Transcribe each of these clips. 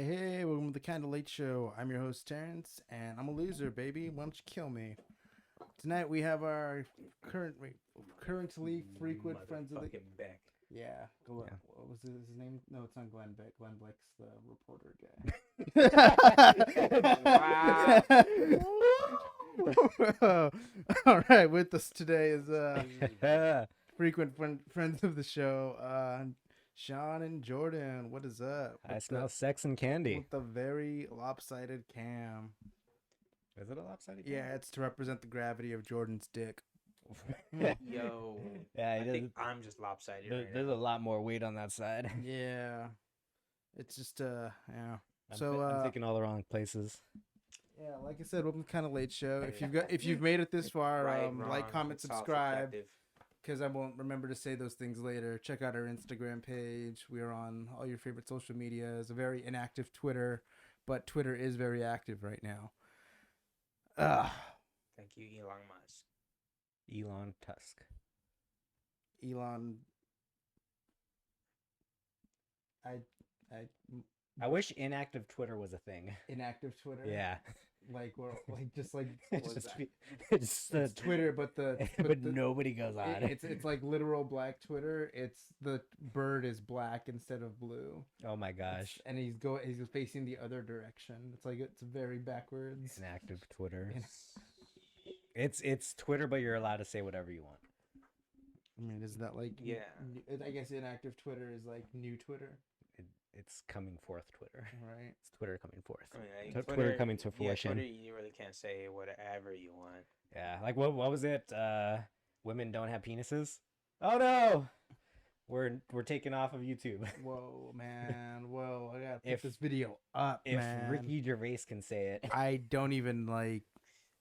Hey, welcome to the Kinda Late Show. I'm your host, Terence, and I'm a loser, baby. Why don't you kill me? Tonight we have our currently frequent friends of the... Motherfucking Beck. Yeah, Yeah. what was his name? No, it's not Glenn Beck. Glenn Beck's the reporter guy. All right, with us today is frequent friends of the show, Sean and Jordan. What is up? I smell sex and candy. With the very lopsided cam. Is it a lopsided? Yeah, it's to represent the gravity of Jordan's dick. Yo, Yeah, I think I'm just lopsided. there's a lot more weight on that side. Yeah, it's just yeah. I'm thinking all the wrong places. Yeah, like I said, welcome to Kinda Late Show. If you've made it this far, Right, like, wrong, comment, it's all subscribe, subjective. because I won't remember to say those things later. Check out our Instagram page. We are on all your favorite social medias. A very inactive Twitter, but Twitter is very active right now. Thank you, Elon Musk. Elon Tusk. Elon. I wish inactive Twitter was a thing. Inactive Twitter. Yeah. Like just like It's what was just, that? it's It's Twitter, but but nobody goes on it. It's like literal black Twitter. It's the bird is black instead of blue. Oh my gosh. And he's facing the other direction. It's very backwards. Inactive Twitter. It's Twitter, but you're allowed to say whatever you want. I mean, is that like Yeah. I guess inactive Twitter is like new Twitter, It's coming forth, Twitter. right? It's Twitter coming forth. I mean, Twitter coming to fruition. Twitter, you really can't say whatever you want. Yeah, like what was it? Women don't have penises. Oh no, we're taking off of YouTube. Whoa, man! Whoa, I gotta put If- this video up, If man. Ricky Gervais can say it. I don't even like.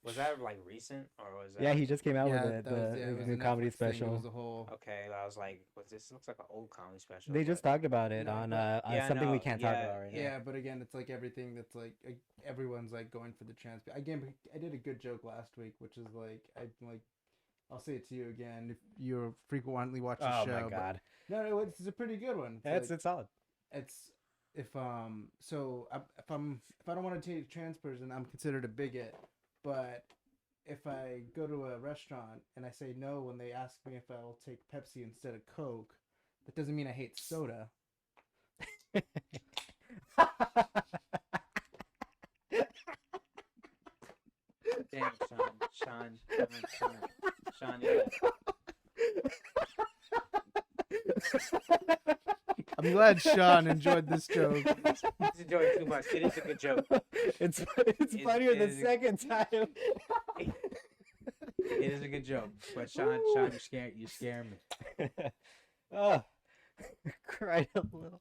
Was that like recent or was that? Yeah, he just came out Yeah, with it. that was- yeah, it The was new a comedy Netflix thing. It special. was a whole. Okay, I was like, this looks like an old comedy special. They just but- talked about it No, on but- Yeah, I something we know, can't talk yeah, about right now. Yeah, but again, it's like everything that's like everyone's like going for the trans. Again, I did a good joke last week, which is I'll say it to you again if you frequently watch the Oh show. my but- god, No, it's a pretty good one. it's solid. It's if so if I don't want to date a trans person, I'm considered a bigot. But if I go to a restaurant and I say no when they ask me if I'll take Pepsi instead of Coke, that doesn't mean I hate soda. Damn, Sean, yeah. I'm glad Sean enjoyed this joke. He's enjoying too much. It is a good joke. It's It- funnier it the is- second time. It is a good joke, but Sean, you scare me. Oh, cried a little.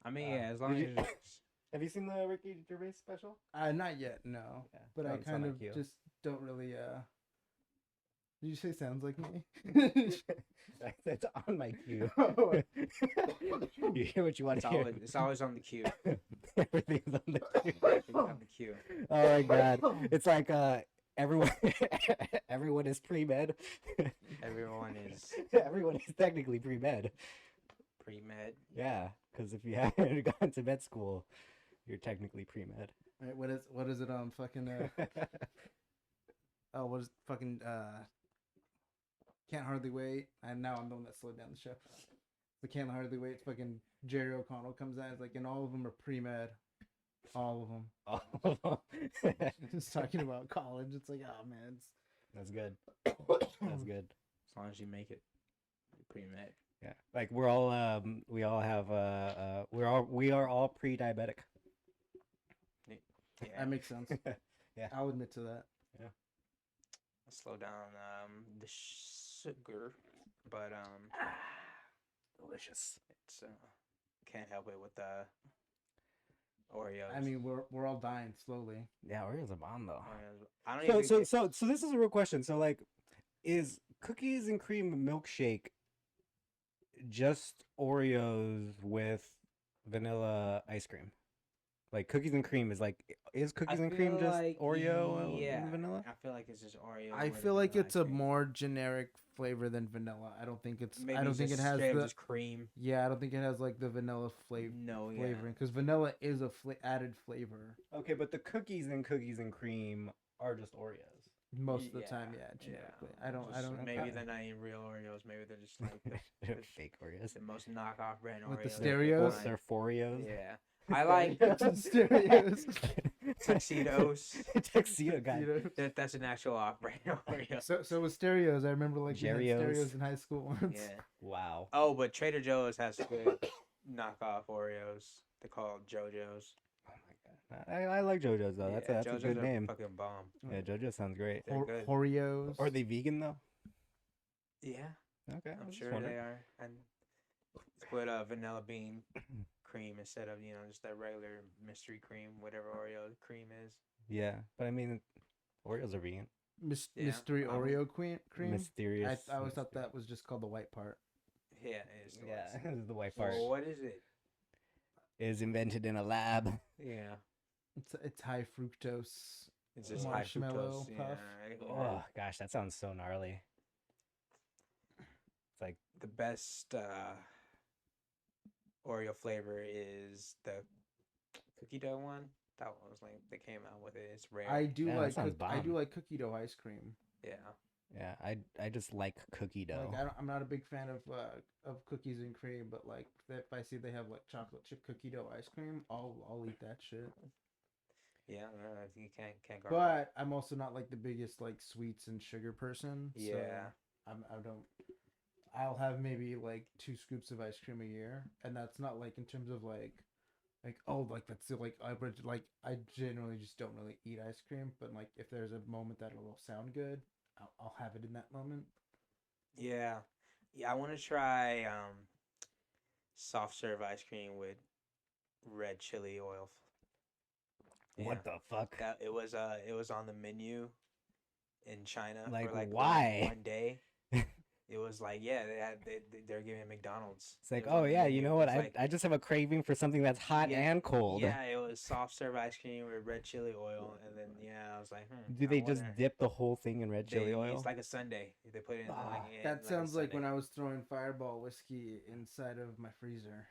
I mean, yeah, as long as did you- you Have you seen the Ricky Gervais special? Not yet, no. Yeah, But I sounds kind like of you. just don't really. Did you say sounds like me? It's on my cue. Oh. You hear what you want to hear. it's always on the queue. Everything's on the cue. Everything's on the queue. Oh my god! It's like everyone, everyone is pre-med. Everyone is Everyone is technically pre-med. pre-med. Yeah, because if you haven't gone to med school, you're technically pre-med. Right, what is it? Fucking. Oh, what is fucking? Can't hardly wait. And now I'm the one that slowed down the show. The can't hardly wait. Fucking Jerry O'Connell comes out. It's like, and all of them are pre-med. All of them. Just talking about college. It's like, oh man, That's good. That's good. As long as you make it, you're pre-med. Yeah, like we all have we are all pre-diabetic. Yeah, that makes sense. Yeah. I'll admit to that. slow down the sugar, but Delicious. it's can't help it with the Oreos. I mean, we're all dying slowly. Yeah, Oreos are bomb though. Oreos. I don't even. So this is a real question. So like, is cookies and cream milkshake just Oreos with vanilla ice cream? Like cookies and cream is cookies and cream just Oreo and vanilla? I feel like it's just Oreo. I with feel like vanilla it's ice a cream. more generic flavor than vanilla. I don't think it's. Maybe I don't it's think it just has straight up the. just cream. Yeah, I don't think it has like the vanilla No, yeah. flavoring because vanilla is a added flavor Okay, but the cookies and cream are just Oreos. most of the Yeah, time. Yeah, generically. I don't. I Just don't. Maybe they're not even real Oreos. Maybe they're just like the Fake Oreos. the most knockoff brand With the Oreos. stereos? They're Foreos. Yeah, I like Stereos. tuxedos. Tuxedo guy. That's an actual off-brand Oreo. So with stereos, I remember like we had Jerryos. stereos in high school once. Yeah. Wow. Oh, but Trader Joe's has good knockoff Oreos. They're called JoJo's. Oh my god. I like JoJo's though. That's a JoJo's good are name. Fucking bomb. Yeah, JoJo sounds great. They're good. Oreos. Are they vegan though? Yeah, Okay, I I'm was just sure they wondering. are. And put vanilla bean cream instead of just that regular mystery cream, whatever Oreo cream is. Yeah, but I mean, Oreos are vegan. Yeah, Mystery Oreo cream. Mysterious. I always thought that was just called the white part. Yeah, it is. Yeah, this is the white part. Well, what is it? Is invented in a lab. Yeah, It's high fructose. it's just high Marshmallow fructose. puff. Yeah, Oh gosh, that sounds so gnarly. It's like the best Oreo flavor is the cookie dough one. That one was like they came out with it. It's rare. I do Yeah, that like sounds I do bomb. like cookie dough ice cream. Yeah. yeah, I just like cookie dough. Like I'm not a big fan of cookies and cream, but like if I see they have like chocolate chip cookie dough ice cream, I'll eat that shit. Yeah, you can't go wrong. But I'm also not like the biggest like sweets and sugar person. So Yeah. I don't. I'll have maybe like 2 scoops of ice cream a year, and that's not like in terms of like oh like that's like I generally just don't really eat ice cream, but like if there's a moment that will sound good, I'll have it in that moment. Yeah. Yeah, I want to try soft serve ice cream with red chili oil. What the fuck? That it was on the menu in China Like, for like why? one day. It was like they're giving it McDonald's. It's like, It was on oh the yeah, menu. you know It what? was like- I just have a craving for something that's hot Yeah, and cold. Yeah, it was soft serve ice cream with red chili oil, and then I was like, Do I they just wonder- dip the whole thing in red chili oil? It's like a sundae. They put it in Ah, That sounds like when I was throwing Fireball whiskey inside of my freezer.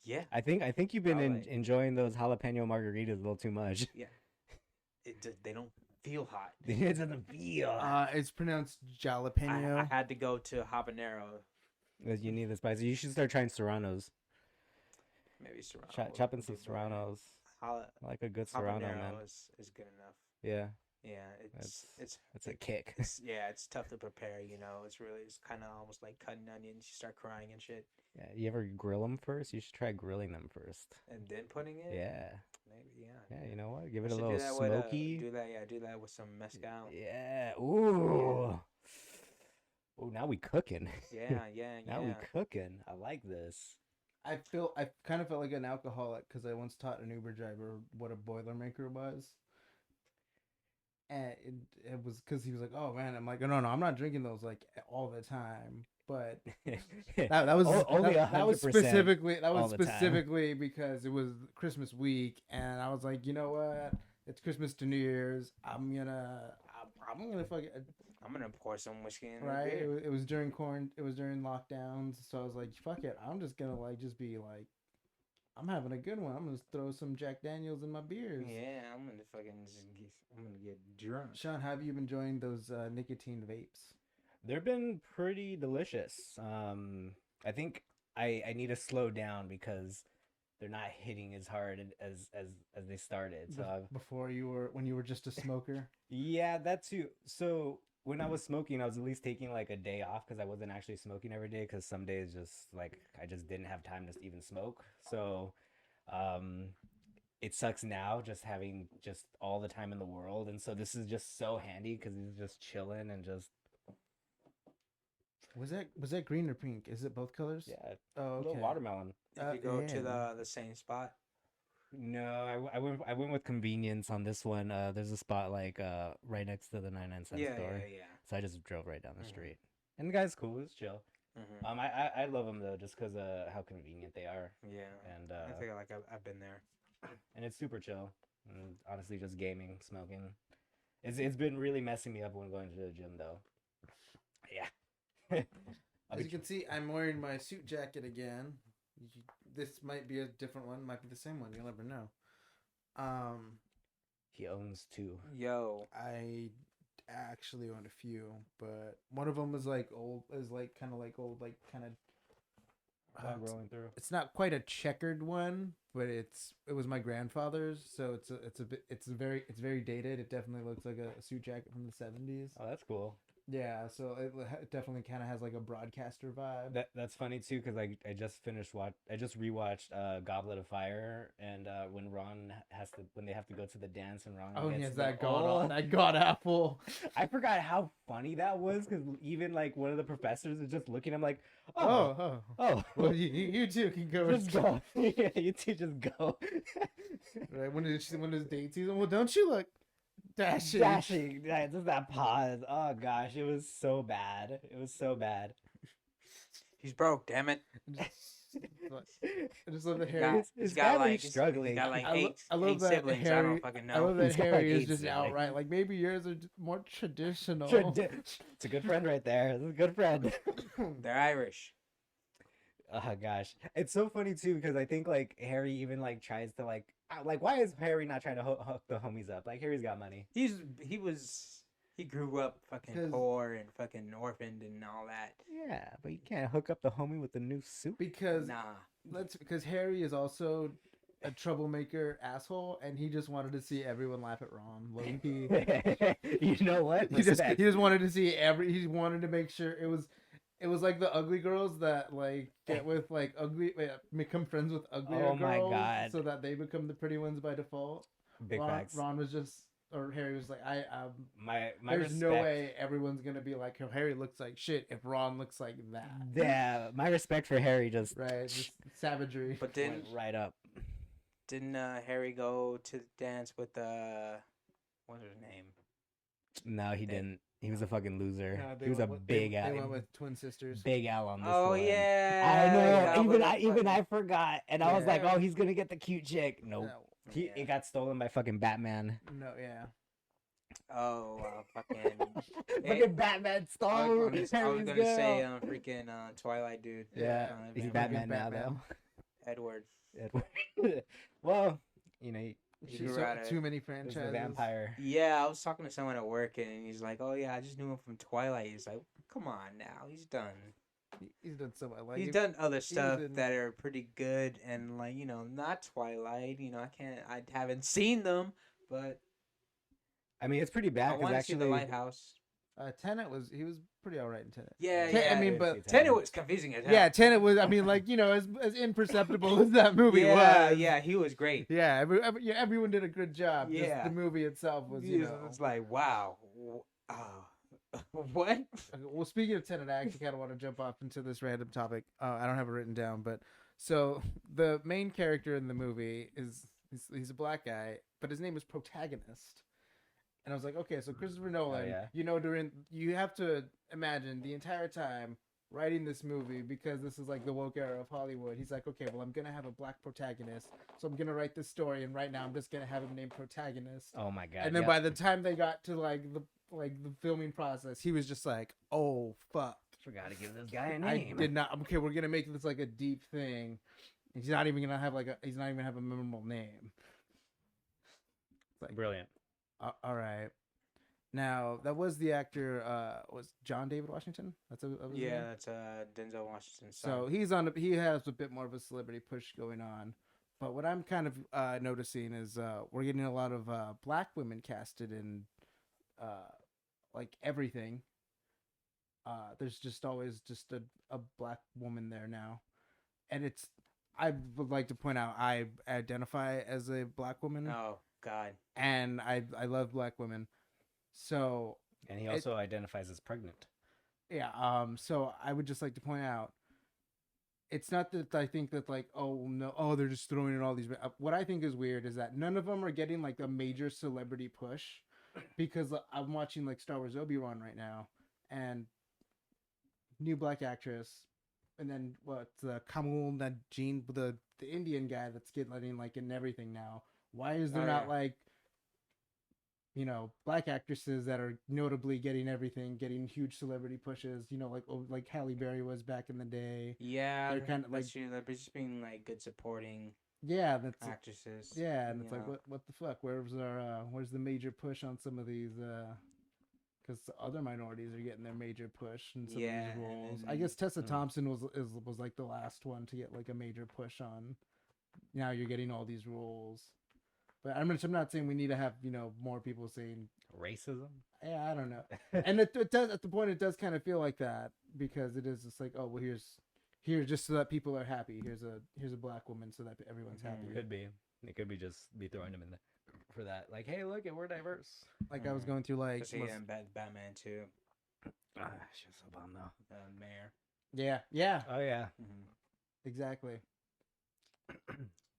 Yeah, I think you've been Probably. enjoying those jalapeno margaritas a little too much. they don't feel hot. It doesn't feel. It's pronounced jalapeno. I had to go to habanero. You need the spice. You should start trying serranos. Maybe serrano. Chopping would some be better. serranos. Jala- I like a good serrano, man. Habanero is good enough. Yeah, Yeah, it's it's a kick. it's tough to prepare. It's kind of almost like cutting onions. You start crying and shit, Yeah, you ever grill them first? You should try grilling them first. and then putting it. Yeah, Maybe yeah. You know what? Give I it a should little do that with, smoky. do that with some mezcal. Yeah. Ooh. Oh, now we cooking. Yeah. Now we cooking. I like this. I kind of felt like an alcoholic because I once taught an Uber driver what a Boilermaker was. And it was because he was like, "Oh man," I'm like, "No, I'm not drinking those like all the time." But that was Only that was 100% specifically all the time. specifically because it was Christmas week, and I was like, you know what? It's Christmas to New Year's. I'm gonna fucking I'm gonna pour some whiskey in. right. Right. It was during It was during lockdowns, so I was like, fuck it. I'm just gonna just be like, I'm having a good one. I'm gonna throw some Jack Daniels in my beers. Yeah, I'm gonna get drunk. Sean, how have you been enjoying those nicotine vapes? They've been pretty delicious. I think I need to slow down because they're not hitting as hard as they started. So When you were just a smoker. yeah, that too. So when I was smoking, I was at least taking like a day off because I wasn't actually smoking every day. Because some days just like I just didn't have time to even smoke. So, it sucks now just having just all the time in the world, and so this is just so handy because it's just chilling and just Was that green or pink? Is it both colors? yeah, Oh, a okay. little watermelon. Did you go to yeah. the same spot? No, I went with convenience on this one. There's a spot like right next to the 99-cent store. Yeah. So I just drove right down the Mhm. street. And the guy's cool, it's chill. Mm-hmm. I love them though just because how convenient they are. Yeah. And I think I've been there. and it's super chill. And honestly, just gaming, smoking. It's been really messing me up when going to the gym though. Yeah. I'll As be you can see, I'm wearing my suit jacket again. This might be a different one, might be the same one. You'll never know. He owns two. Yo, I actually own a few, but one of them is like old, is like kind of like old, like kind of. Blood rolling through. It's not quite a checkered one, but it was my grandfather's, so it's very dated. It definitely looks like a suit jacket from the 70s. Oh, that's cool. Yeah, so it definitely kind of has like a broadcaster vibe. That's funny too, because I just rewatched Goblet of Fire, and when they have to go to the dance and Ron Oh gets yes, the- that Oh! god apple. I forgot how funny that was, because even like one of the professors is just looking at him like, Oh. oh, Well, you two can go. just go. Yeah, you two just go. Right when it's date season. Well, don't you look dashing? Dashing, yeah, just that pause. Oh gosh, it was so bad. It was so bad. he's broke. Damn it. I just love the He's Harry. got, His got family's like struggling. He's got like I eight, love eight that siblings. I Harry. don't fucking I love know. that He's got, Harry like, is 8 just siblings. outright like maybe yours are more traditional. It's a good friend right there. It's a good friend. They're Irish. Oh gosh, it's so funny too, because I think like Harry even like tries to like why is Harry not trying to hook the homies up? Like Harry's got money. He grew up fucking 'Cause- poor and fucking orphaned and all that. Yeah, but you can't hook up the homie with the new suit. because Nah. because Harry is also a troublemaker asshole, and he just wanted to see everyone laugh at Ron. Like You know what? he Respect. just wanted to see he wanted to make sure it was like the ugly girls that like get with like become friends with uglier Oh my girls, God. so that they become the pretty ones by default. Big facts. Ron was just, or Harry was like, My there's respect. no way everyone's gonna be like, oh, Harry looks like shit if Ron looks like that. Yeah, my respect for Harry just Right, just savagery. But went right up. didn't Harry go to dance with what's her name? No, he didn't. He was a fucking loser. No, they He was a went- big They L. went with twin sisters. Big L on this Oh one. yeah. I know. Yeah, Even I forgot, and I was like, Yeah. "Oh, he's gonna get the cute chick." Nope. No, It Yeah. got stolen by fucking Batman. no, yeah. Oh, fucking. Fucking Batman stole I was Harry's gonna girl. say freaking Twilight dude. Yeah, he's Batman Batman. now Batman. Edward. though. Edward. Well, you know, He Too, grew so, out of too many he's franchises. a vampire. Yeah, I was talking to someone at work and he's like, "Oh yeah, I just knew him from Twilight." He's like, "Come on now, he's done. He's done so much. Like He's done other stuff in- that are pretty good and like not Twilight. I haven't seen them, but I mean, it's pretty I bad because want to see the actually, Lighthouse. Tenet he was pretty alright in Tenet. Yeah, Ten- yeah. I mean, but Tenet was confusing as hell. yeah, Tenet was. I mean, like as imperceptible as that movie yeah, was. yeah, he was great. Yeah, everyone did a good job. Just Yeah. the movie itself was, It's like wow, what? Okay, well, speaking of Tenet, I actually kind of want to jump off into this random topic. I don't have it written down, but so the main character in the movie he's a black guy, but his name is Protagonist. And I was like, okay, so Christopher Nolan, yeah. you have to imagine the entire time writing this movie, because this is like the woke era of Hollywood. He's like, okay, well, I'm gonna have a black protagonist, so I'm gonna write this story, and right now I'm just gonna have him named Protagonist. oh my god. And then yep. by the time they got to the filming process, he was just like, oh fuck, forgot to give this guy a I name. did not. Okay, we're gonna make this like a deep thing. He's not even gonna have a memorable name. Like, Brilliant. all right. Now that was the actor. Was John David Washington? That was his Yeah, name? that's Denzel Washington's So son. he has a bit more of a celebrity push going on. But what I'm kind of noticing is we're getting a lot of black women casted in like everything. There's just always just a black woman there now, and I would like to point out I identify as a black woman, Oh God. and I love black women. So And he also identifies as pregnant. yeah, so I would just like to point out, it's not that I think that like, oh no, oh they're just throwing in all these. What I think is weird is that none of them are getting like a major celebrity push, because I'm watching like Star Wars Obi-Wan right now, and new black actress, and then what, Kamala Jean, the the Indian guy that's getting like in everything now. Why is there Oh, not yeah. like, you know, black actresses that are notably getting everything, getting huge celebrity pushes? You know, like Halle Berry was back in the day. Yeah, They're kind of like, that's true. They're just being like good supporting yeah, that's actresses. yeah, and it's you like know. what the fuck? Where's the major push on some of these? Because other minorities are getting their major push in some of Yeah, these and roles. I then- guess Tessa Hmm. Thompson was like the last one to get like a major push on. Now you're getting all these roles, but I'm not saying we need to have, you know, more people saying, Racism. yeah, I don't know. And it does, at the point, it does kind of feel like that, because it is just like, oh well, here's just so that people are happy. Here's a black woman so that everyone's Mhm. happy. Could be. It could be just be throwing them in there for that. Like, hey, look, we're diverse. Like I was going through like Especially in Batman too. Ah, she was so bummed though. Mayor. yeah, Oh yeah. Mm-hmm. exactly.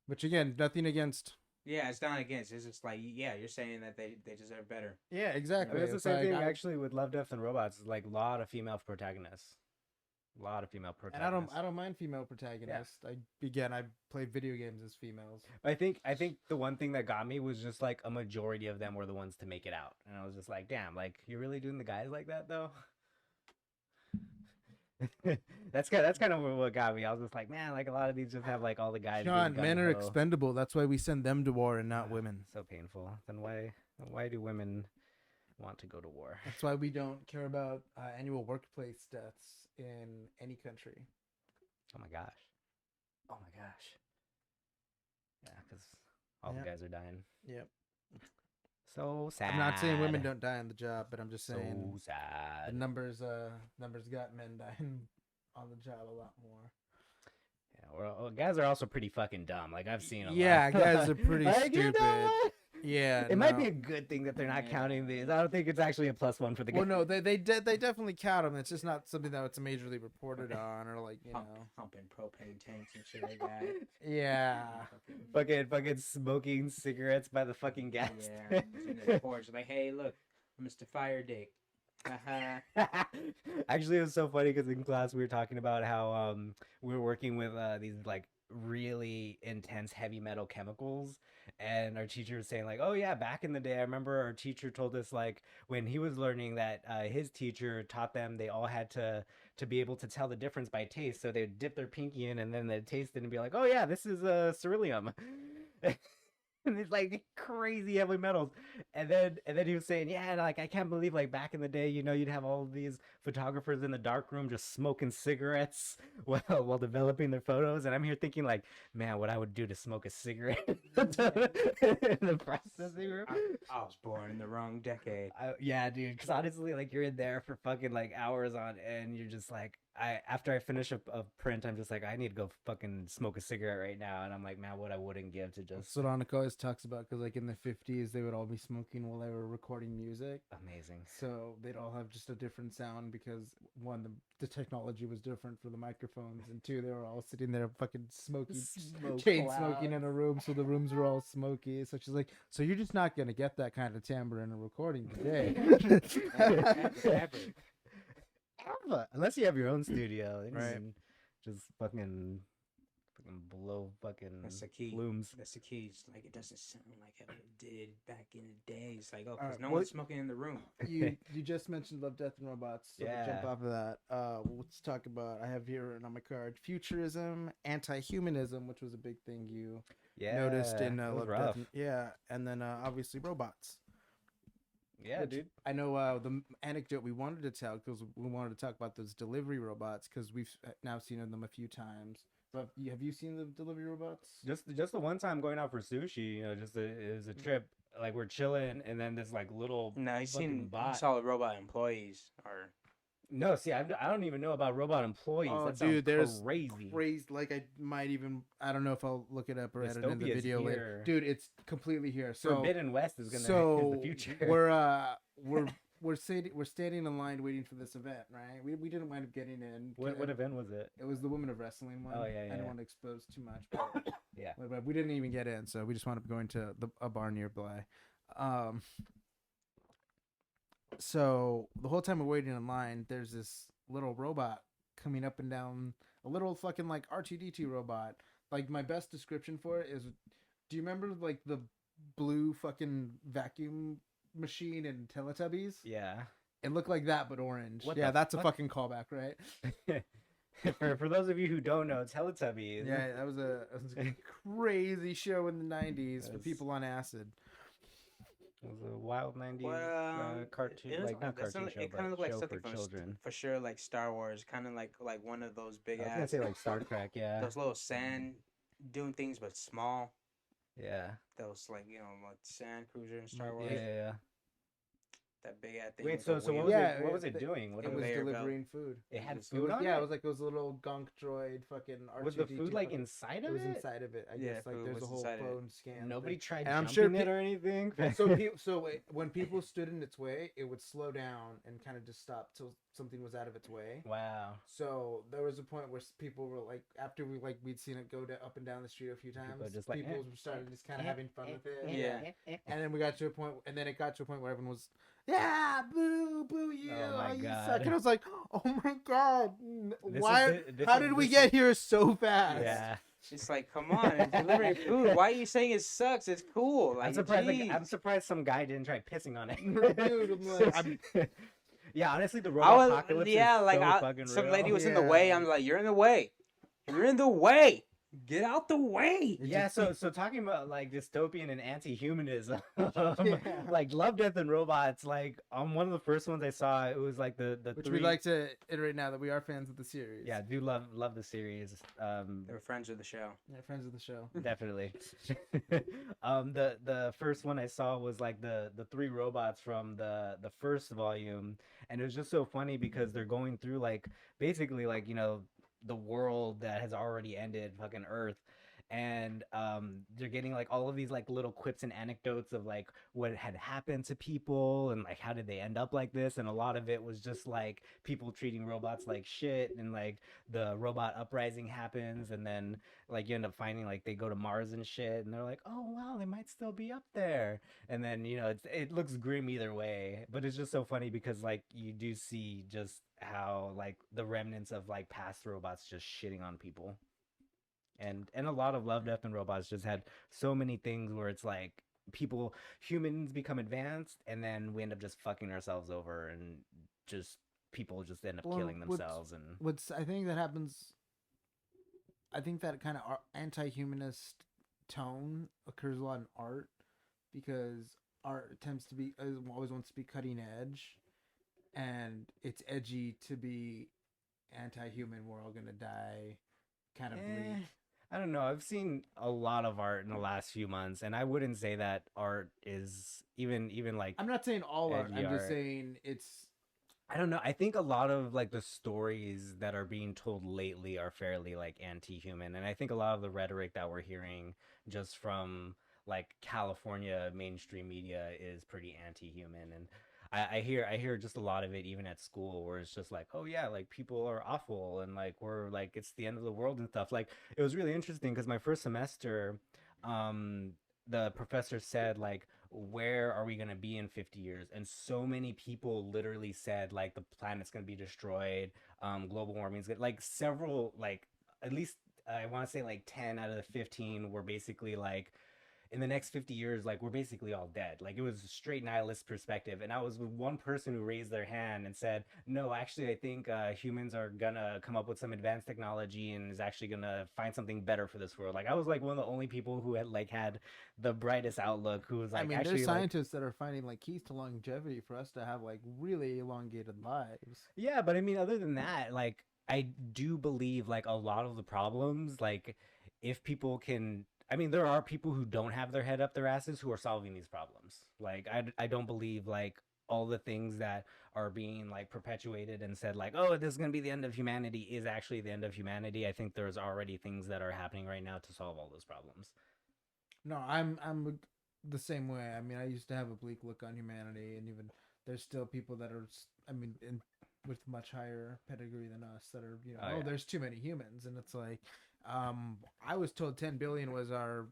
Which again, nothing against. Yeah, it's not against. It's just like, yeah, you're saying that they deserve better. Yeah, I exactly. mean, it's the It's same like, thing actually with Love, Death, and Robots. It's like a lot of female protagonists. A lot of female and protagonists. I don't mind female protagonists. I played video games as females. I think the one thing that got me was just like a majority of them were the ones to make it out, and I was just like, damn, like you're really doing the guys like that though. That's kind of what got me. I was just like, man, like a lot of these just have like all the guys. Sean, being men are gung-ho. expendable. That's why we send them to war and not Ah, women. So painful. Then why do women want to go to war? That's why we don't care about annual workplace deaths in any country. Oh my gosh. Oh my gosh. Yeah, because all Yeah. the guys are dying. Yep. So sad. I'm not saying women don't die on the job, but I'm just saying So sad. the numbers got men dying on the job a lot more. Yeah, well, guys are also pretty fucking dumb. Like I've seen a Yeah, lot. guys are pretty Like, you know stupid. what? Yeah, It might no. be a good thing that they're not Yeah. counting these. I don't think it's actually a +1 for the guys. Well, no, they definitely count them. It's just not something that's majorly reported on, or like, you know. Pumping propane tanks and shit like that. Yeah. fucking smoking cigarettes by the fucking gas. Yeah. In the porch, like, hey, look, Mr. Fire Dick. Haha. Actually, it was so funny because in class we were talking about how we were working with these like really intense heavy metal chemicals, and our teacher was saying like, oh yeah, back in the day, I remember our teacher told us like when he was learning that his teacher taught them they all had to be able to tell the difference by taste, so they'd dip their pinky in and then they'd taste it and be like, oh yeah, this is ceruleum. And it's like crazy heavy metals, and then he was saying, yeah, like I can't believe like back in the day, you know, you'd have all these photographers in the dark room just smoking cigarettes while developing their photos, and I'm here thinking like, man, what I would do to smoke a cigarette in the processing room. I was born in the wrong decade. Yeah, dude, because honestly, like you're in there for fucking like hours on end, you're just like, after I finish a print, I'm just like, I need to go fucking smoke a cigarette right now, and I'm like, man, what I wouldn't give to just That's what Annika always talks about, because like in the 50s, they would all be smoking while they were recording music. amazing. So they'd all have just a different sound because one, the technology was different for the microphones, and two, they were all sitting there fucking smoking, Smoke chain smoking clouds. in a room, so the rooms were all smoky. So she's like, so you're just not gonna get that kind of timbre in a recording today. Ever. Unless you have your own studio, then you Right. can just fucking blow fucking That's the key. blooms. That's the key. It's like it doesn't sound like how it did back in the day. It's like, oh, Alright, because no well- one's smoking in the room. you just mentioned Love, Death, and Robots. So to jump Yeah. off of that, let's talk about. I have here on my card futurism, anti-humanism, which was a big thing you Yeah, noticed in it was Love, rough. Death, yeah, and then obviously robots. Yeah, which dude. I know the anecdote we wanted to tell, because we wanted to talk about those delivery robots, because we've now seen them a few times. But have you seen the delivery robots? Just the one time going out for sushi, you know, it was a trip. Like we're chilling, and then this like little No, you fucking seen bot. solid robot employees or No, see, I don't even know about robot employees. Oh, That sounds dude, there's crazy. Crazy, like I might even, I don't know if I'll look it up or edit it in the Dystopia's video later. here. Dude, it's completely here. So Forbidden West is is the future. we're standing in line waiting for this event, right? We didn't wind up getting in. What event was it? It was the Women of Wrestling one. Oh, yeah, I yeah. didn't want to expose too much, but, Yeah. but we didn't even get in, so we just wound up going to a bar nearby. So the whole time we're waiting in line, there's this little robot coming up and down, a little fucking like R2D2 robot like my best description for it is, do you remember like the blue fucking vacuum machine in Teletubbies? Yeah. It looked like that, but orange. What Yeah, the that's a fuck? fucking callback, right? For those of you who don't know, Teletubbies. Yeah, that was a crazy show in the '90s for Yes. people on acid. It was a wild 90s Well, cartoon, it was like not that's cartoon not- show, it but kind of looked like show something for from children. for sure, like Star Wars, kind of like one of those big I was gonna ass say like Star Trek, yeah. those little sand doing things, but small. Yeah. Those like like sand cruiser in Star Yeah, Wars. Yeah. That big ass thing. Wait, with the so wheel. what was Yeah, it? What was it it- doing? What It was Conveyor belt. delivering food. it had was- food on Yeah, it. it was like those little gunk droid fucking R2D2. Was the food like fucking- inside It of was it? inside of it. I Yeah, guess like food there's a was whole inside of it. phone scan. Nobody thing. tried And I'm jumping sure it or anything. When people stood in its way, it would slow down and kind of just stop till something was out of its way. Wow. So there was a point where people were like, after we'd seen it go up and down the street a few times, People just like, people started just kind of having fun with it. Yeah. And then we got to a point, and then it got to a point where everyone was, yeah, boo, boo you, Oh my you God. suck. And I was like, oh my God, This why? is- this how is- did we this get is- here so fast? Yeah. It's like, come on, it's delivering food. Why are you saying it sucks? It's cool. Like, I'm surprised. Like, geez. I'm surprised some guy didn't try pissing on it. Dude, I'm like, yeah, honestly, the I robot was, apocalypse yeah, is like so fucking some real. lady was in the Yeah. way. I'm like, you're in the way. You're in the way. Get out the way. Yeah, so talking about like dystopian and anti-humanism, Yeah. like Love, Death, and Robots. Like on one of the first ones I saw, it was like the which three. we'd like to iterate now that we are fans of the series. Yeah, do love the series. They were friends of the show. Yeah, friends of the show. Definitely. The first one I saw was like the three robots from the first volume, and it was just so funny because they're going through like basically like the world that has already ended, fucking Earth. And they're getting like all of these like little quips and anecdotes of like what had happened to people and like how did they end up like this, and a lot of it was just like people treating robots like shit, and like the robot uprising happens, and then like you end up finding like they go to Mars and shit, and they're like, oh wow, they might still be up there, and then it looks grim either way, but it's just so funny because like you do see just how like the remnants of like past robots just shitting on people. And a lot of Love, Death, and Robots just had so many things where it's like humans become advanced, and then we end up just fucking ourselves over, and just people just end up Well, killing themselves. And I think that happens. I think that kind of anti-humanist tone occurs a lot in art, because art tends to be always wants to be cutting edge, and it's edgy to be anti-human. We're all gonna die, kind of bleak. I don't know. I've seen a lot of art in the last few months, and I wouldn't say that art is even like. I'm not saying all art. edgy I'm just art. saying it's. I don't know. I think a lot of like the stories that are being told lately are fairly like anti-human, and I think a lot of the rhetoric that we're hearing just from like California mainstream media is pretty anti-human, and I hear just a lot of it even at school, where it's just like, oh yeah, like people are awful, and like we're like it's the end of the world and stuff. Like it was really interesting because my first semester, the professor said like, where are we gonna be in 50 years? And so many people literally said like the planet's gonna be destroyed, global warming's gonna, like several, like at least I want to say like 10 out of the 15 were basically like, in the next 50 years, like we're basically all dead. Like it was a straight nihilist perspective. And I was with one person who raised their hand and said, no, actually, I think humans are gonna come up with some advanced technology and is actually gonna find something better for this world. Like I was like one of the only people who had the brightest outlook, who was like, I mean, actually there's like, scientists that are finding like keys to longevity for us to have like really elongated lives. yeah, but I mean, other than that, like I do believe like a lot of the problems, like if people can, I mean, there are people who don't have their head up their asses who are solving these problems. Like I don't believe like all the things that are being like perpetuated and said like, oh, this is going to be the end of humanity is actually the end of humanity. I think there's already things that are happening right now to solve all those problems. No, I'm the same way. I mean, I used to have a bleak look on humanity, and even there's still people that are, I mean, with much higher pedigree than us that are, Oh, yeah. there's too many humans, and it's like, I was told 10 billion was our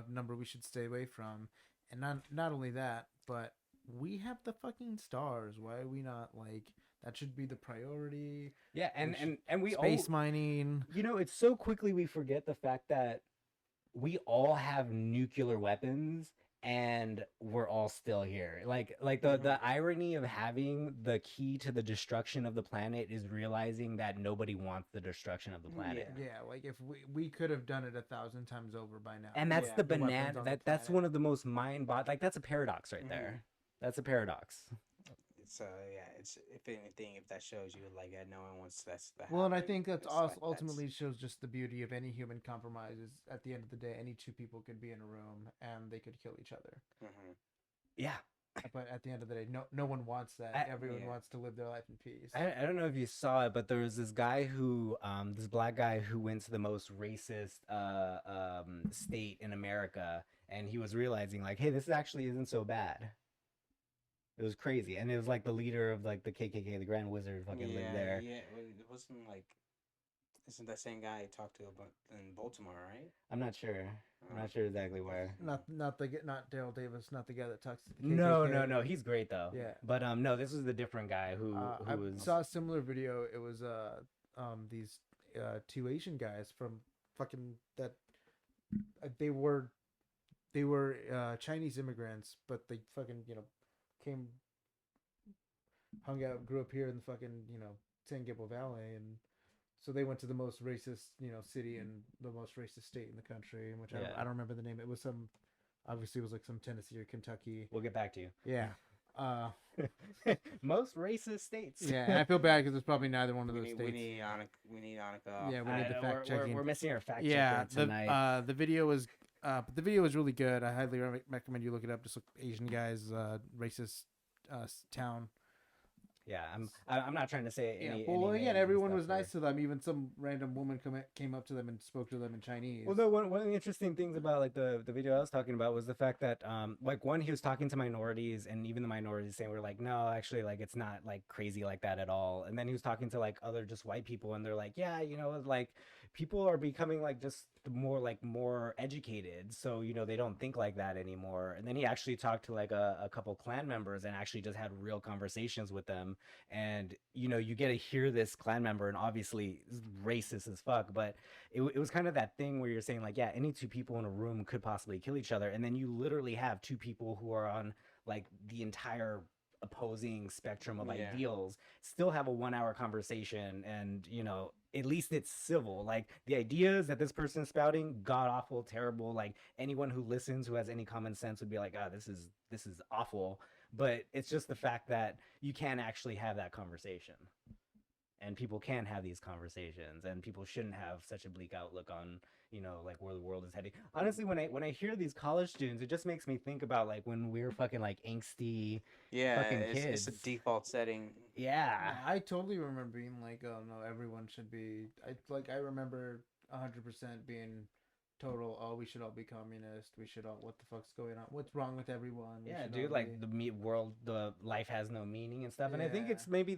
number we should stay away from, and not only that, but we have the fucking stars. Why are we not like That should be the priority. Yeah, We should- and we Space all, mining. you know, it's so quickly we forget the fact that we all have nuclear weapons and we're all still here. Like the irony of having the key to the destruction of the planet is realizing that nobody wants the destruction of the planet. Yeah, like if we could have done it 1,000 times over by now. And that's Yeah. the weapons banana on the that's planet. one of the most like that's a paradox right there. That's a paradox. It's it's if anything, if that shows you like no one wants that's the. Well, and I think that's It's also like, ultimately shows just the beauty of any human compromise. Is at the end of the day, any two people could be in a room and they could kill each other. Yeah. But at the end of the day, no one wants that. Everyone wants to live their life in peace. I don't know if you saw it, but there was this guy who, this black guy who went to the most racist state in America, and he was realizing like, hey, this actually isn't so bad. It was crazy, and it was like the leader of like the KKK, the Grand Wizard, fucking lived there. Yeah, it wasn't like. Isn't that same guy I talked to about in Baltimore, right? I'm not sure. I'm not sure exactly where. Not Daryl Davis, not the guy that talks to the No, KKK. no. He's great though. Yeah. But no, this was the different guy who I was. saw a similar video. It was these two Asian guys from fucking that they were Chinese immigrants, but they fucking came, hung out, grew up here in the fucking San Gabriel Valley, and so they went to the most racist city and the most racist state in the country, which I don't remember the name. It was some, obviously it was like some Tennessee or Kentucky. We'll get back to you. Yeah. Most racist states. Yeah, and I feel bad because it's probably neither one of those We states. need Annika. Yeah, we need the fact checking. We're missing our fact Yeah, checker tonight. the video was really good. I highly recommend you look it up. Just look Asian guys, racist town. Yeah, I'm not trying to say any. Well, any again, names everyone and was stuff nice to them. Even some random woman came up to them and spoke to them in Chinese. Well, no, one of the interesting things about like the video I was talking about was the fact that like one, he was talking to minorities, and even the minorities saying we're like, no, actually, like it's not like crazy like that at all. And then he was talking to like other just white people, and they're like, yeah, like people are becoming like just more educated, so they don't think like that anymore. And then he actually talked to like a couple clan members and actually just had real conversations with them. And you get to hear this clan member, and obviously racist as fuck, but it was kind of that thing where you're saying like, yeah, any two people in a room could possibly kill each other, and then you literally have two people who are on like the entire opposing spectrum of ideals still have a 1 hour conversation, and at least it's civil. Like the ideas that this person is spouting, god awful, terrible, like anyone who listens who has any common sense would be like, this is awful. But it's just the fact that you can actually have that conversation, and people can have these conversations, and people shouldn't have such a bleak outlook on like where the world is heading. Honestly, when I hear these college students, it just makes me think about like when we were fucking like angsty fucking kids. It's a default setting. Yeah. I totally remember being like, oh no, everyone should be. I remember 100% being total. Oh, we should all be communist. We should all. What the fuck's going on? What's wrong with everyone? Yeah, dude. Like the life has no meaning and stuff. And I think it's maybe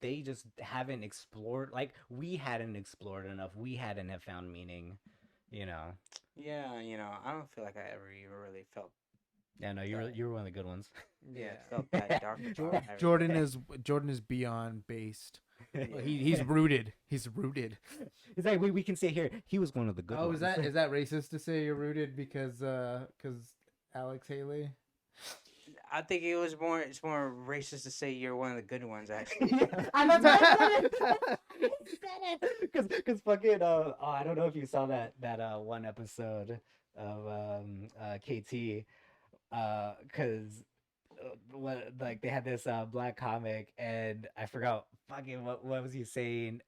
they just haven't explored, like we hadn't explored enough. We hadn't have found meaning, Yeah, I don't feel like I ever even really felt. Yeah, no, you're one of the good ones. Yeah, felt that dark. Jordan is beyond based. He's rooted. He's rooted. It's like we can say here he was one of the good ones. Oh, is that racist to say you're rooted because Alex Haley? I think it's more racist to say you're one of the good ones, actually. Because fucking I don't know if you saw that one episode of KT, because like they had this black comic, and I forgot fucking what was he saying,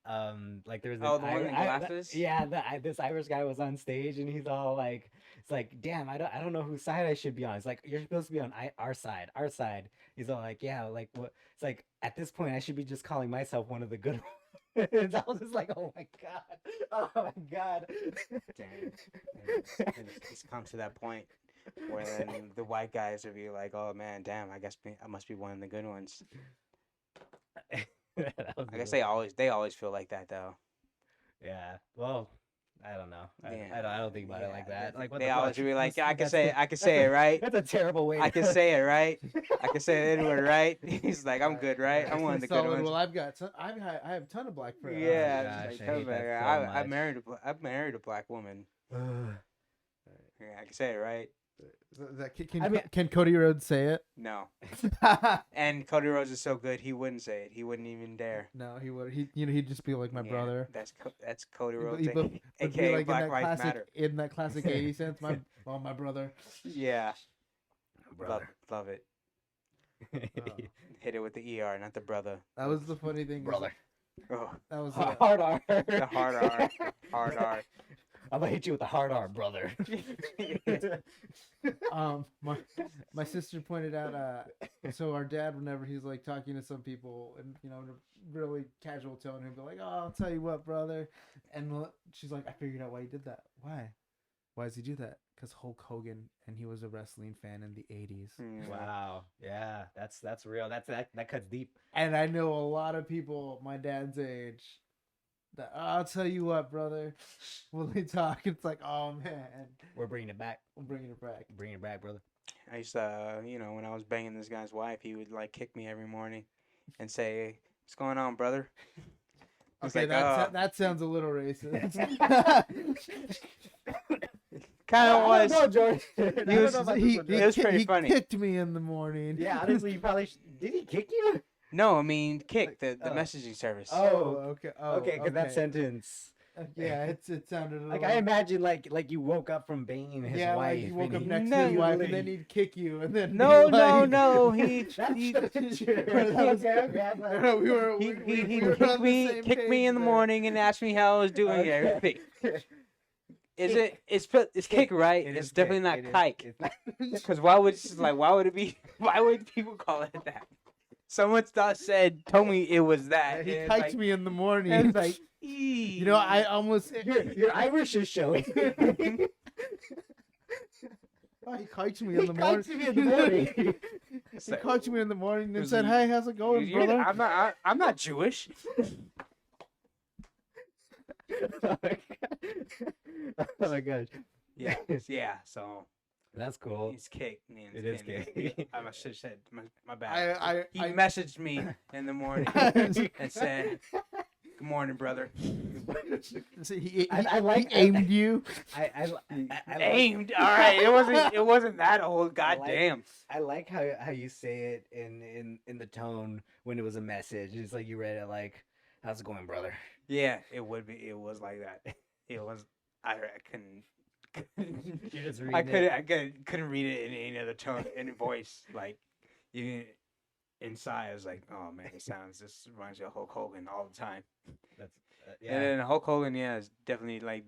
like there's the one with glasses. This Irish guy was on stage, and he's all like, it's like, damn, I don't know whose side I should be on. It's like, you're supposed to be on our side. He's all like, yeah, like what? It's like at this point I should be just calling myself one of the good ones. And I was just like, oh my god. Damn. It's come to that point where then the white guys would be like, oh man, damn, I guess I must be one of the good ones. I guess they always feel like that though. Yeah. Well, I don't know. Yeah, I don't think about it like that. Like what they the always fuck? be like, I can That's say the- I can say it right. That's a terrible way. I can say it right. I can say the N-word right. He's like, I'm good, right? Yeah, I'm one of the good solid. ones. Well, I've got I have a ton of black friends. Yeah, gosh, it's I like, hate that so I much. married a black woman. Ugh. Yeah, I can say it right. Can Cody Rhodes say it? No, and Cody Rhodes is so good, he wouldn't say it. He wouldn't even dare. No, he would. He'd just be like my Yeah, brother. That's Cody Rhodes, He would be aka like Black Lives Matter. in that classic 80 cents. My brother. Yeah, Brother. love it. Uh, Hit it with the ER, not the brother. that was the funny thing. Brother. Oh, That was Hard R. the hard R, hard R. I'm gonna hit you with the hard R, brother. my sister pointed out so our dad, whenever he's like talking to some people and in a really casual tone, he'll be like, oh, I'll tell you what, brother, and she's like, I figured out why he did that. Why does he do that? Because Hulk Hogan, and he was a wrestling fan in the 80s. Wow. Yeah, that's real. That cuts deep. And I know a lot of people my dad's age that, I'll tell you what, brother, when they talk, it's like, oh man, We're bringing it back. I'm bringing it back. Bring it back, brother. I used to, when I was banging this guy's wife, he would like kick me every morning and say, "What's going on, brother?" I was Okay, like, that sounds a little racist. kind of was. No, Jordan. It was pretty funny. He kicked me in the morning. Yeah, honestly, you probably did he kick you? No, I mean kick the Oh. messaging service. Okay. Okay, because that sentence. Yeah, it sounded a Like little... I imagine, like you woke up from banging his yeah, wife. like you woke and up he- next No, to his wife, and literally- then he'd kick you, and then No, be no, like- no. He That's he No, we were he, we, he, we he were on the same kicked me page in the there. morning and asked me how I was doing and everything. It's kick, right? It It's is definitely kick. not It is- kike. it's not- Because why would it be? Why would people call it that? Someone told me it was that. He and kiked it's like, me in the morning. and it's like, I almost... your Irish is showing. Oh, he kiked me He in the morning. kiked me in the morning. He kiked me in the morning and Was said, he- "Hey, how's it going, brother?" I'm not Jewish. Oh my gosh. Yeah, yeah. So That's cool. he's kicked me. It is kick. I should have said my bad. He I messaged me in the morning and said, "Good morning, brother." See, he I aimed you. I Aimed. All right. It wasn't that old. Goddamn. I like how you say it in the tone when it was a message. It's like you read it like, "How's it going, brother?" Yeah, it would be. It was like that. It was. I couldn't. You're just I reading it. couldn't read it in any other tone, any voice. Like even inside, I was like, "Oh man, it sounds. This reminds me of Hulk Hogan all the time." That's And then Hulk Hogan, is definitely like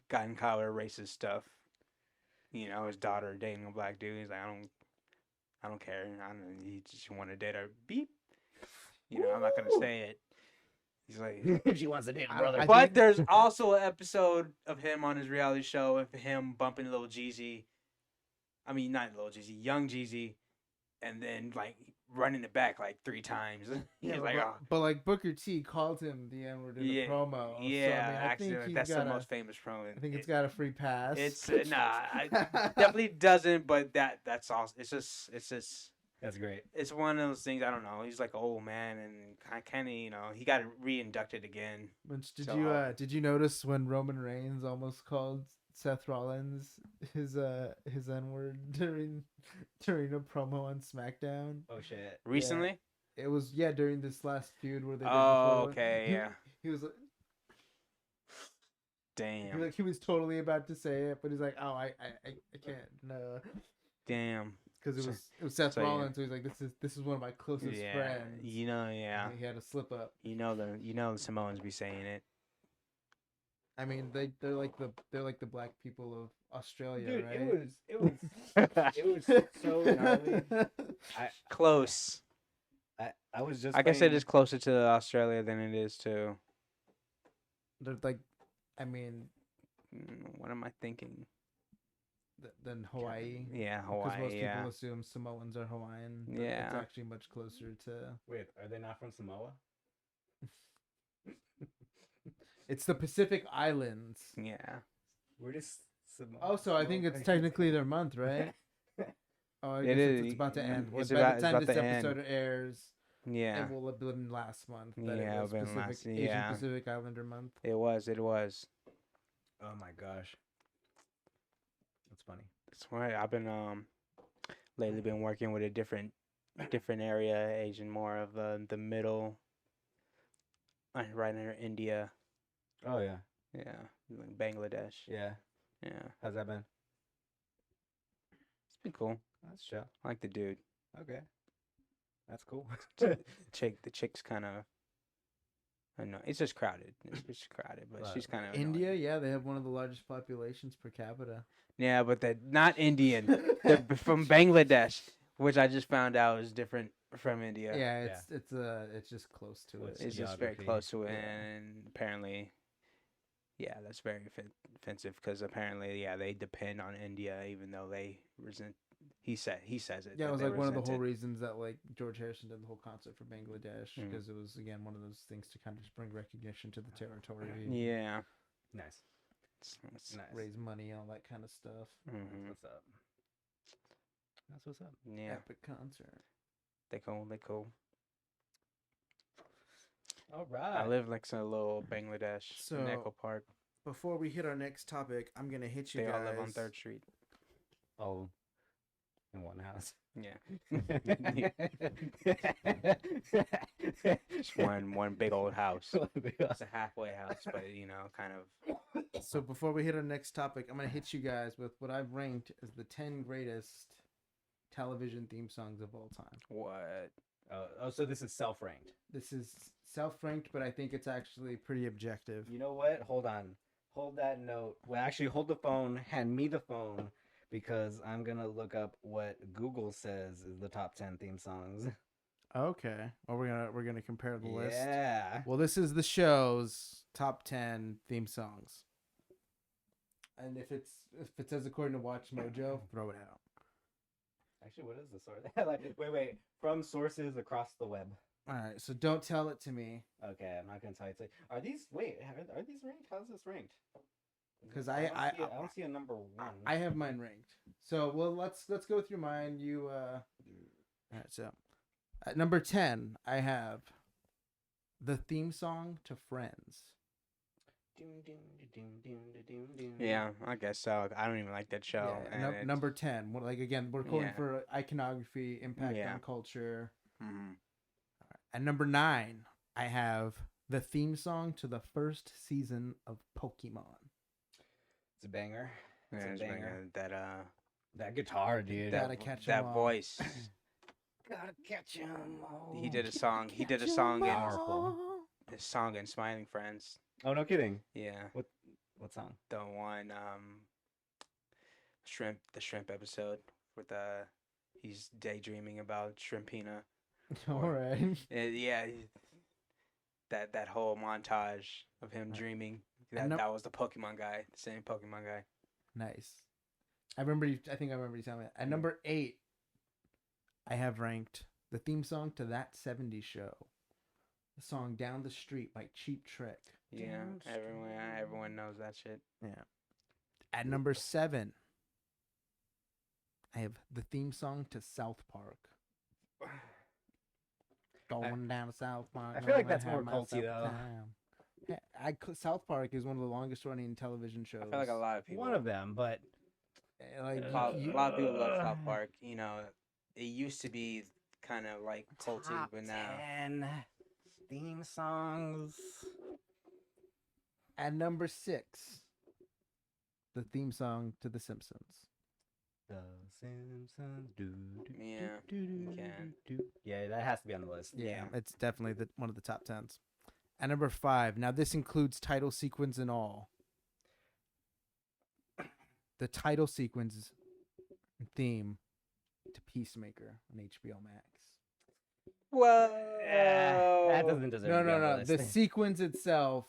gotten caught with racist stuff. His daughter dating a black dude. He's like, I don't care. He just want to date her. Beep. I'm not gonna say it. He's like, she wants to date I- brother. I but think- there's also an episode of him on his reality show of him bumping Lil Jeezy. I mean, not Lil Jeezy, Young Jeezy, and then like running it back like 3 times. He's like, oh. but like Booker T called him the N-word in Yeah, the promo. So, Yeah, I actually, think he's that's got the most famous promo. I think it's got a free pass. It's definitely doesn't, but that's awesome. It's just That's great. it's one of those things. I don't know. He's like an old man, and kind of he got reinducted again. Did you notice when Roman Reigns almost called Seth Rollins his N-word during a promo on SmackDown? Oh shit. Recently? It was during this last feud where they did Oh, before. okay, yeah. He was like, Damn. he was totally about to say it, but he's like, oh, I can't, no, Damn. because it was Seth so yeah. Rollins. So he's like, this is one of my closest Yeah. friends. Yeah. And he had a slip up. The Samoans be saying it. I mean, they're like the black people of Australia, Dude, right? it was so gnarly. Close. I was just. I guess it playing- is closer to Australia than it is to. They're like, I mean, What am I thinking? than Hawaii. Yeah, Because Hawaii. most Yeah. people assume Samoans are Hawaiian. But Yeah. it's actually much closer to. Wait, are they not from Samoa? It's the Pacific Islands. Yeah. Where does Oh, so I think it's technically their month, right? Oh, I It guess is. it's about to end. It's By about- the it's time about this to end. episode airs, Yeah. it will have been last month that Yeah, it was been Pacific last- Asian yeah. Pacific Islander month. It was. It was. Oh my gosh. That's funny. That's why I've been lately been working with a different area, Asian, more of the middle, right near India. Oh yeah. Yeah, like Bangladesh. Yeah. Yeah, How's that been? it's been cool. That's chill. I like the dude. Okay. That's cool. The chick's kind of. I know it's just crowded. It's just crowded, but Right. she's kind of India, yeah, they have one of the largest populations per capita. Yeah, but they're not Indian. They're from Bangladesh, which I just found out is different from India. Yeah, it's just close to it. It's just very geography. close to it, Yeah. and apparently, yeah, that's very offensive because apparently, yeah, they depend on India, even though they resent. He says it. Yeah, that it was they like one of the resent whole it. reasons that like George Harrison did the whole concert for Bangladesh Mm. because it was again one of those things to kind of just bring recognition to the territory, Yeah. Nice. It's- Nice. raise money, all that kind of stuff. mhm. That's what's up. That's what's up. Yeah, Epic concert. they cool. They cool. All I right. live like some little Bangladesh in So, Echo Park. Before we hit our next topic, I'm gonna hit you They guys. all live on 3rd Street. Oh, in one house. Yeah. Just one big old house. It's a halfway house, but kind of. So before we hit our next topic, I'm gonna hit you guys with what I've ranked as the 10 greatest television theme songs of all time. What? Oh, so this is self-ranked. This is self-ranked, but I think it's actually pretty objective. You know what? Hold on. Hold that note. Well, actually, hold the phone. Hand me the phone because I'm gonna look up what Google says is the top 10 theme songs. Okay. Well, we're gonna compare the list. Yeah. Well, this is the show's top 10 theme songs. And if it says according to Watch Mojo, throw it out. Actually, what is the source? Like, wait. From sources across the web. All right. So don't tell it to me Okay, I'm not gonna tell you. Are these? Wait, are these ranked? How's this ranked? because I I don't see a number one. I have mine ranked. So well, let's go through mine. You all right. So at number 10, I have the theme song to Friends. Yeah, I guess so. I don't even like that show. Yeah, and it's- number 10. Like again, we're going Yeah. for iconography, impact Yeah. on culture. Mhm. At number 9, I have the theme song to the first season of Pokemon. It's a banger. Yeah, It's a it's banger. that That guitar, dude. Gotta catch 'em that all. voice. Gotta catch him. He did a song. He did a song in Powerful. his song in Smiling Friends. Oh, no kidding. Yeah, What song? the one the shrimp episode with he's daydreaming about Shrimpina. All right. Yeah, that whole montage of him dreaming. And That was the Pokemon guy, the same Pokemon guy. Nice. I think I remember you telling me that. At number 8, I have ranked the theme song to That 70s Show. The song Down the Street by Cheap Trick. Yeah, everyone knows that shit. Yeah. At number 7, I have the theme song to South Park. Going down to South Park. I feel like gonna that's more have culty, myself a though. time. Yeah, South Park is one of the longest running television shows. I feel like a lot of people. One of them, but Like A lot of people love South Park. It used to be kind of like culty, top but now 10 theme songs. At number 6, the theme song to The Simpsons. The Simpsons. Yeah, can. Yeah, that has to be on the list. Yeah, it's definitely one of the top 10s. At number 5, now this includes title sequence and all. The title sequence theme to Peacemaker on HBO Max. Whoa! That doesn't deserve to be on No. the The list. sequence itself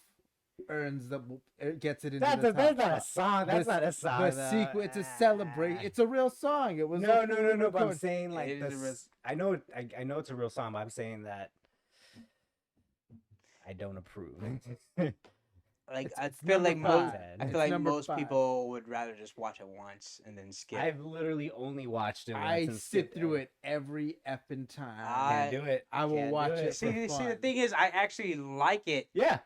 gets it into That's the that's top not a five. song. That's not a song. The though. sequence, it's a celebration. It's a real song. It was No. a- But I'm recorded. saying like It is a this. real- I know. I know it's a real song, but I'm saying that I don't approve. like It's- I it's feel number like most five. I It's feel like number most 5. people would rather just watch it once and then skip. I've literally only watched it once I and sit skipped through it every effing time. Can't do it. I will Can't do watch it. see, for see, the fun. thing is, I actually like it, Yeah,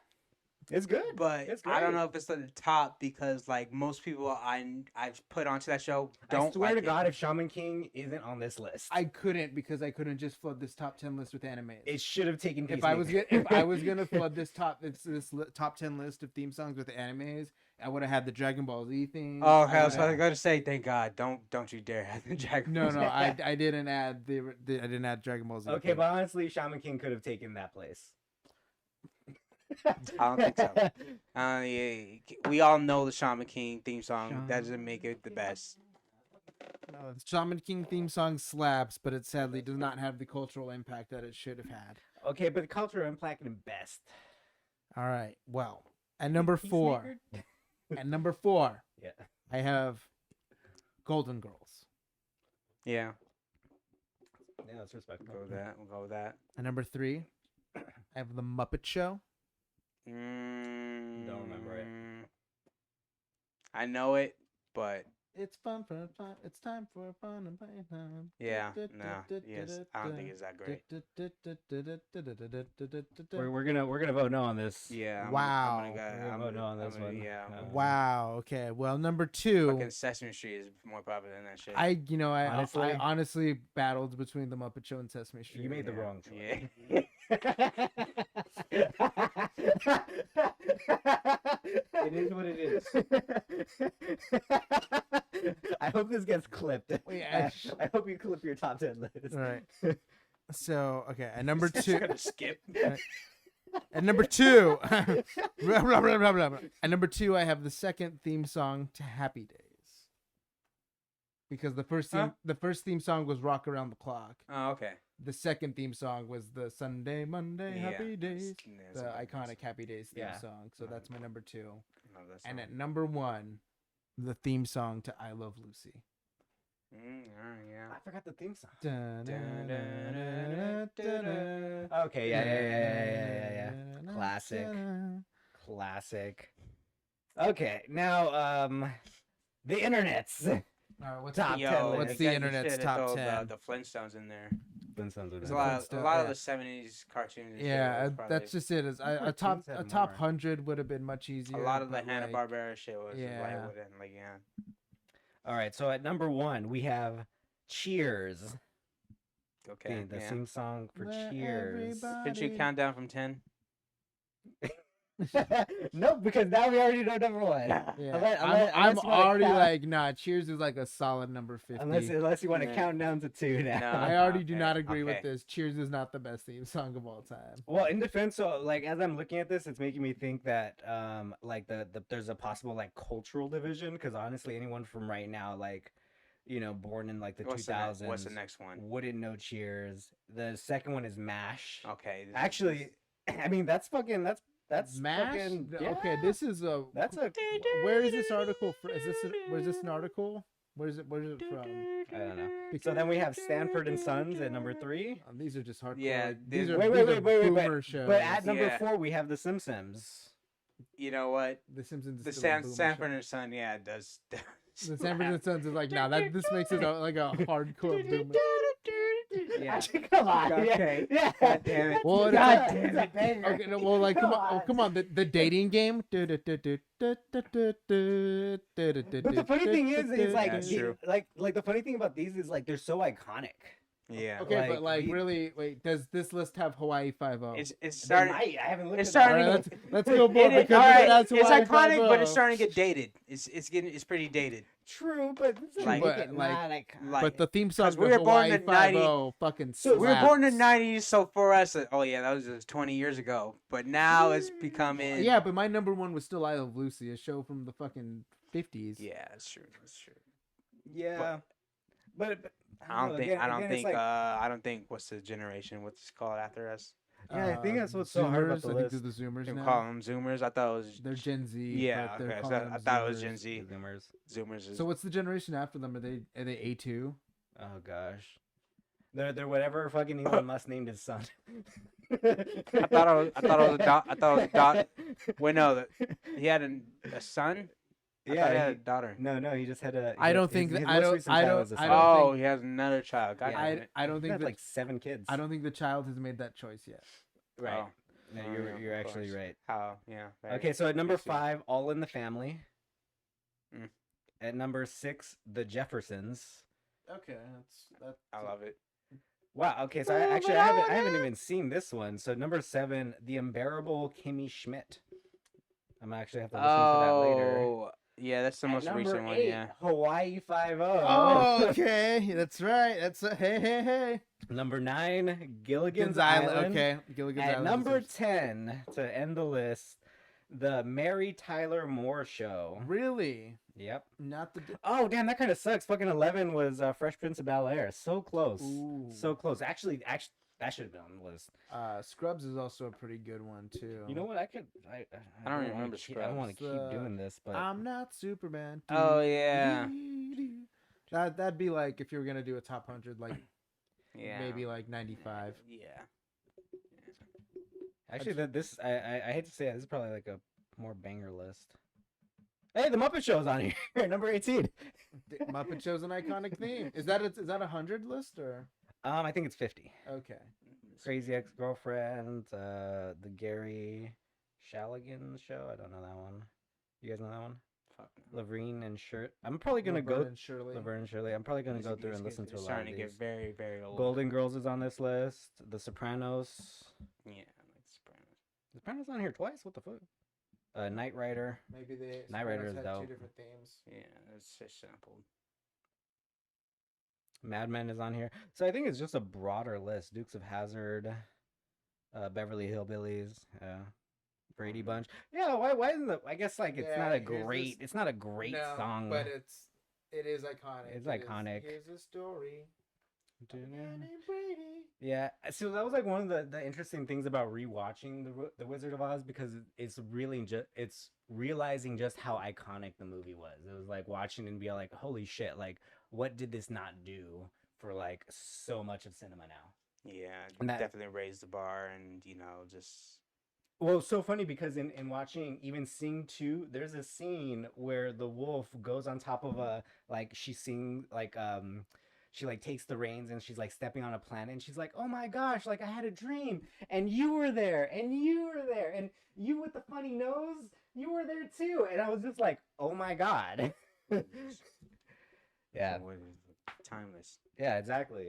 it's good. but It's I don't great. know if it's at the top because like most people I've put onto that show don't I swear like to God, it. if Shaman King isn't on this list, I couldn't because I couldn't just flood this top 10 list with animes. it should have taken. If I was gonna Peacemaker. flood this top 10 list of theme songs with animes, I would have had the Dragon Ball Z theme. Oh, I hell! would've So I was had- gonna say, thank God, don't you dare have the Dragon. No, Ball no, Z. I didn't add I didn't add Dragon Ball Z. Okay, theme. but honestly, Shaman King could have taken that place. I don't think so. Yeah, we all know the Shaman King theme song. That doesn't make it the best. No, the Shaman King theme song slaps, but it sadly does not have the cultural impact that it should have had. Okay, but the cultural impact and best. All right, well, at number 4, at number 4, Yeah. I have Golden Girls. Yeah, Yeah, that's respectable. we'll go with that. We'll go with that. At number 3, I have The Muppet Show. Don't remember it. I know it, but It's fun for fun. It's time for fun and playtime. yeah, no, yes, I don't think it's that great. We're gonna vote no on this. Yeah. Wow. We're gonna vote no on this one. Yeah. No. Wow. Okay. Well, number 2, Fucking Sesame Street is more popular than that shit. I Honestly? honestly battled between The Muppet Show and Sesame Street. You made the Yeah. wrong choice. Yeah. It is what it is. I hope this gets clipped. Wait, I hope you clip your top 10 list. All right. So okay, at number Just 2, gonna skip. at number 2, blah, blah, blah, blah, blah. At number 2, I have the second theme song to Happy Days. Because the first theme song was Rock Around the Clock. Oh, okay. The second theme song was the Sunday, Monday, Yeah, Happy Days. that's- The that's- iconic Happy Days theme Yeah. song. So that's my number 2. No, that's And not- at number 1, the theme song to I Love Lucy. yeah. I forgot the theme song. Da-da-da-da-da-da-da. Okay, yeah. Classic. Classic. Okay, now the internets. All right, what's Top the, 10 Yo, list. what's the you internet's should top throw 10? The Flintstones in there. Flintstones There's are a lot of Flintstone- the yeah. '70s cartoons. and shit Yeah, was probably- that's just it. Is I a think top Flintstones a top more. 100 would have been much easier. a lot of the but, Hanna like, Barbera shit was yeah. like wouldn't like yeah. All right, so at number 1 we have Cheers. Okay. The yeah. theme song for Where Cheers. Didn't you everybody- count down from 10? No, because now we already know number 1. Yeah, Unless- I'm unless you wanna already count- like nah. Cheers is like a solid number 50. Unless you want to Yeah. count down to 2 now. No. I already do Okay, not agree okay. with this. Cheers is not the best theme song of all time. Well, in defense, so like as I'm looking at this, it's making me think that like the there's a possible like cultural division because honestly, anyone from right now, like born in like the What's 2000s, what's the next one? wouldn't know Cheers. The second one is Mash. Okay. this is- Actually, I mean that's Mash. fucking Okay, yeah, this is a. that's a Where is this article? Where's this an article? Where's it from? I don't know. So then we have Stanford and Sons at number 3. These are just hardcore. Yeah, like, these these- are Wait, these wait, are wait, boomer shows. But at number Yeah. 4 we have The Simpsons. You know what? The Simpsons. The Is still a boomer Sanford show. and Son, yeah, it does. The Sanford and Sons is like, nah, this makes it like a hardcore boomer. Yeah. Come on. Okay. Yeah. God damn it. Well, God it's damn like, it. okay, no, well, like, come on, oh, come on, the dating game. But But the funny thing is like, That's true. like the funny thing about these is like they're so iconic. Yeah. okay, but like, like, really, wait, does this list have Hawaii 5-0? It's They starting. might. I haven't looked it's at that. starting All right, to let's go It both is- because all if right, it has it's Hawaii iconic, but it's 5-0. starting to get dated. It's pretty dated. True, but this Like- make it like- not iconic. like- But the theme song 'cause of we were born Hawaii in 90 5-0 fucking So We were born in the slaps. '90s, so for us, oh yeah, that was just 20 years ago. But now it's becoming. Yeah, but my number 1 was still I Love Lucy, a show from the fucking 50s. Yeah, that's true. That's true. yeah, but I don't know, think. again- I don't again, it's think. like- I don't think. What's the generation? What's it called after us? Yeah, I think that's what's so hard about Zoomers, the I list. think they're the Zoomers You now. call them Zoomers. I thought it was They're Gen Z. Yeah, but they're okay, so calling them I thought it was Zoomers. Gen Z. Zoomers. Zoomers. Is, So what's the generation after them? Are they A2? Oh gosh. They're whatever fucking Elon Musk named his son. I thought it was a dot. I thought it was a dot. Wait, no, he had a son. I thought he had a daughter. No, he just had a. I don't think his that- most recent child was a I son. don't Oh, think- he has another child. God Yeah. damn it. I don't He think had that, like 7 kids. I don't think the child has made that choice yet. Right. Oh. No, Oh, you're yeah, you're of actually course. right. How? Yeah. very- Okay, so at number very soon. 5, All in the Family. Mm. At number 6, The Jeffersons. Okay, that's. Oh, I love it. Wow. Okay, so I haven't even seen this one. So number 7, The Unbearable Kimmy Schmidt. I'm actually have to listen to that later. Oh, yeah, that's the At most number recent one. 8, Yeah. Hawaii 5-0. Oh, okay, that's right. That's hey. Number 9, Gilligan's Gilligan's Island. Island. Okay, Gilligan's At Island. number deserves- 10, to end the list, The Mary Tyler Moore Show. Really, Yep. not the. Oh, damn, that kind of sucks. Fucking 11 was Fresh Prince of Bel-Air. So close. Ooh. So close. Actually, that should have been on the list. Scrubs is also a pretty good one too. You know what? I don't wanna remember I don't want to Scrubs. keep doing this, but I'm not Superman. Oh, yeah. That'd be like if you were gonna do a top 100, like Yeah. maybe like 95. Yeah. actually, I hate to say it, this is probably like a more banger list. Hey, the Muppet Show's on here, number 18. Muppet Show's an iconic theme. Is that a 100 list or? I think it's 50. Okay. Crazy Ex-Girlfriend, the Gary Shaligan Show. I don't know that one. You guys know that one? Fuck no. Laverne and Shirley. I'm probably gonna Laverne go. and Shirley. Laverne and Shirley. I'm probably gonna It's- go through it's- and listen to a it's lot of starting to these. get very, very old. Golden Girls is on this list. The Sopranos. Yeah, like Sopranos. The Sopranos on here twice. What the fuck? Knight Rider. Maybe they. Knight Rider Sopranos is had dope. 2 different themes. Yeah, it's just sampled. Mad Men is on here. So I think it's just a broader list. Dukes of Hazzard. Beverly Hillbillies. Brady Bunch. Yeah. Why isn't the? I guess like it's Yeah, not a here's great. this- It's not a great No, song. but it is iconic. It's It is, iconic. Here's a story. A man named Brady. Yeah, so that was like one of the interesting things about rewatching the Wizard of Oz, because it's really it's realizing just how iconic the movie was. It was like watching and be like, holy shit, like what did this not do for like so much of cinema now? Yeah, And that- definitely raised the bar, and just Well, it's so funny because in watching even Sing 2, there's a scene where the wolf goes on top of a, like she sings like she like takes the reins and she's like stepping on a planet and she's like, oh my gosh, like I had a dream and you were there and you were there and you with the funny nose, you were there too. And I was just like, oh my god. Yeah. timeless. Yeah, exactly.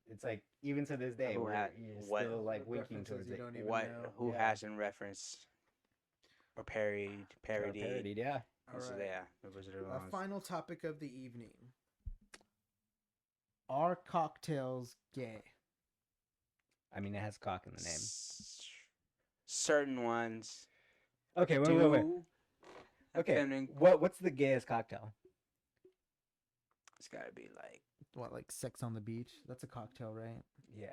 It's like even to this day Who where had- you're what- still like winking References towards you it. don't even What? know. Who Yeah. hasn't referenced or parodied? Parodied, yeah. All So, right. yeah, the Wizard of Our Oz. final topic of the evening. Are cocktails gay? I mean, it has cock in the name. Certain ones. Okay, wait. do have Okay, feminine- what's the gayest cocktail? It's gotta be like, What, like sex on the beach? That's a cocktail, right? Yeah.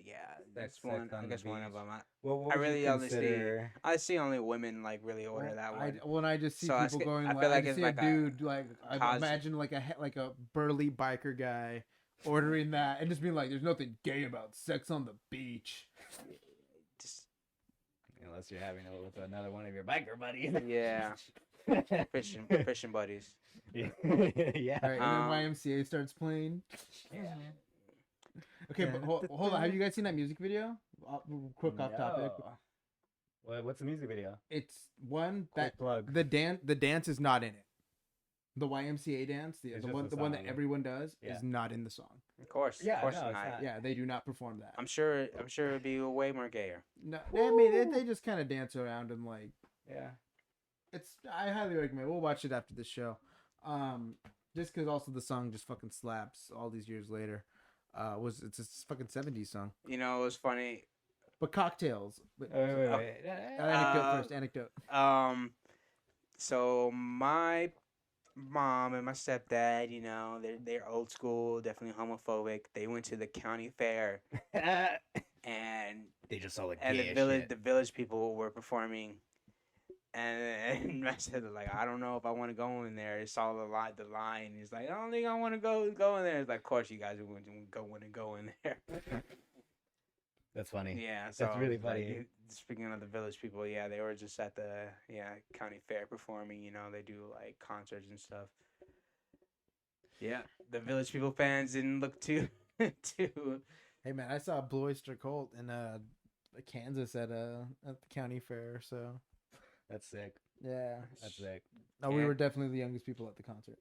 yeah. That's Sex one. on I the guess one of beach. them. Well, what I would you really only see- consider- I see only women like really order that one. When I just see So I people sk- going, I like, feel like just it's see like a a dude like I cos- imagine like a burly biker guy ordering that and just being like, "There's nothing gay about sex on the beach." Just Unless you're having it with another one of your biker buddies. yeah, fishing buddies. yeah. All right, and Um, then YMCA starts playing. Yeah. Okay, but hold on. Have you guys seen that music video? Quick off topic. No. What's the music video? It's one Quick that plug. the dance is not in it. The YMCA dance, It's the just one the that song. everyone does, Yeah. is not in the song. Of course, Yeah, of course no, it's not. not. Yeah, they do not perform that. I'm sure it'd be way more gayer. No, I mean they just kind of dance around and like Yeah. I highly recommend. We'll watch it after the show. Just because also the song just fucking slaps all these years later. It's a fucking 70s song. You know, it was funny. But cocktails. But, Wait. anecdote first. Anecdote. So my mom and my stepdad, they're old school, definitely homophobic. They went to the county fair and They just saw like the village people were performing And I said like, I don't know if I want to go in there. It's all the line. He's like, I don't think I want to go in there. It's like, of course you guys want to go in there. That's funny. Yeah, so That's really like, funny. speaking of the village people, yeah, they were just at the county fair performing. You know, they do like concerts and stuff. Yeah, the village people fans didn't look too too. Hey man, I saw Blue Oyster Cult in Kansas at the county fair. So That's sick. yeah, That's sick. no, we were definitely the youngest people at the concert.